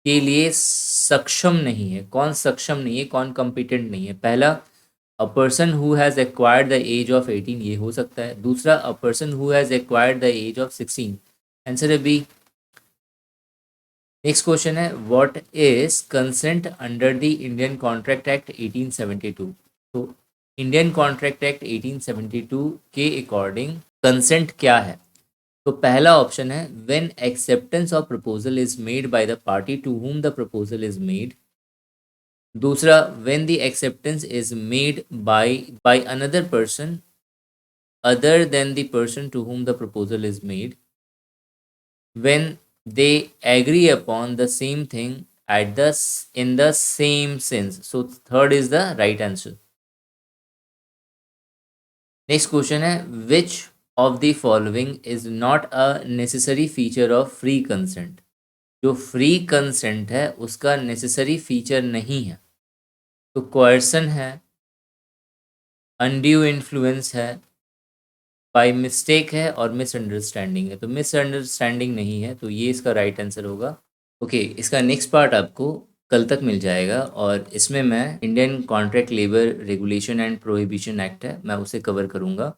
के लिए सक्षम नहीं है, कौन सक्षम नहीं है, कौन कॉम्पिटेंट नहीं है। पहला, a person who has acquired the age of 18, ये हो सकता है। दूसरा, a person who has acquired the age of 16, answer है बी। नेक्स्ट क्वेश्चन है what is consent under the Indian Contract Act 1872। तो इंडियन कॉन्ट्रैक्ट एक्ट 1872 के according consent क्या है? तो पहला ऑप्शन है when acceptance of proposal is made by the party to whom the proposal is made. दूसरा, when the acceptance is made by another person other than the person to whom the proposal is made. When they agree upon the same thing in the same sense. So third is the right answer. Next question है which of the following is not a necessary feature of free consent? जो free consent है उसका necessary feature नहीं है। तो कोerसन है, undue influence है, by mistake है और मिसअंडरस्टैंडिंग है। तो मिसअंडरस्टैंडिंग नहीं है, तो ये इसका राइट आंसर होगा। ओके, इसका नेक्स्ट पार्ट आपको कल तक मिल जाएगा और इसमें मैं Indian contract labour regulation and prohibition act है, मैं उसे कवर करूँगा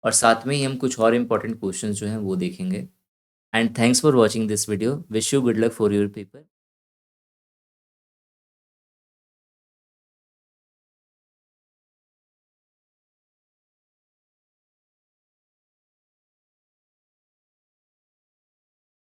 और साथ में ही हम कुछ और इम्पोर्टेंट क्वेश्चंस जो हैं वो देखेंगे। And thanks for watching this video. Wish you good luck for your paper.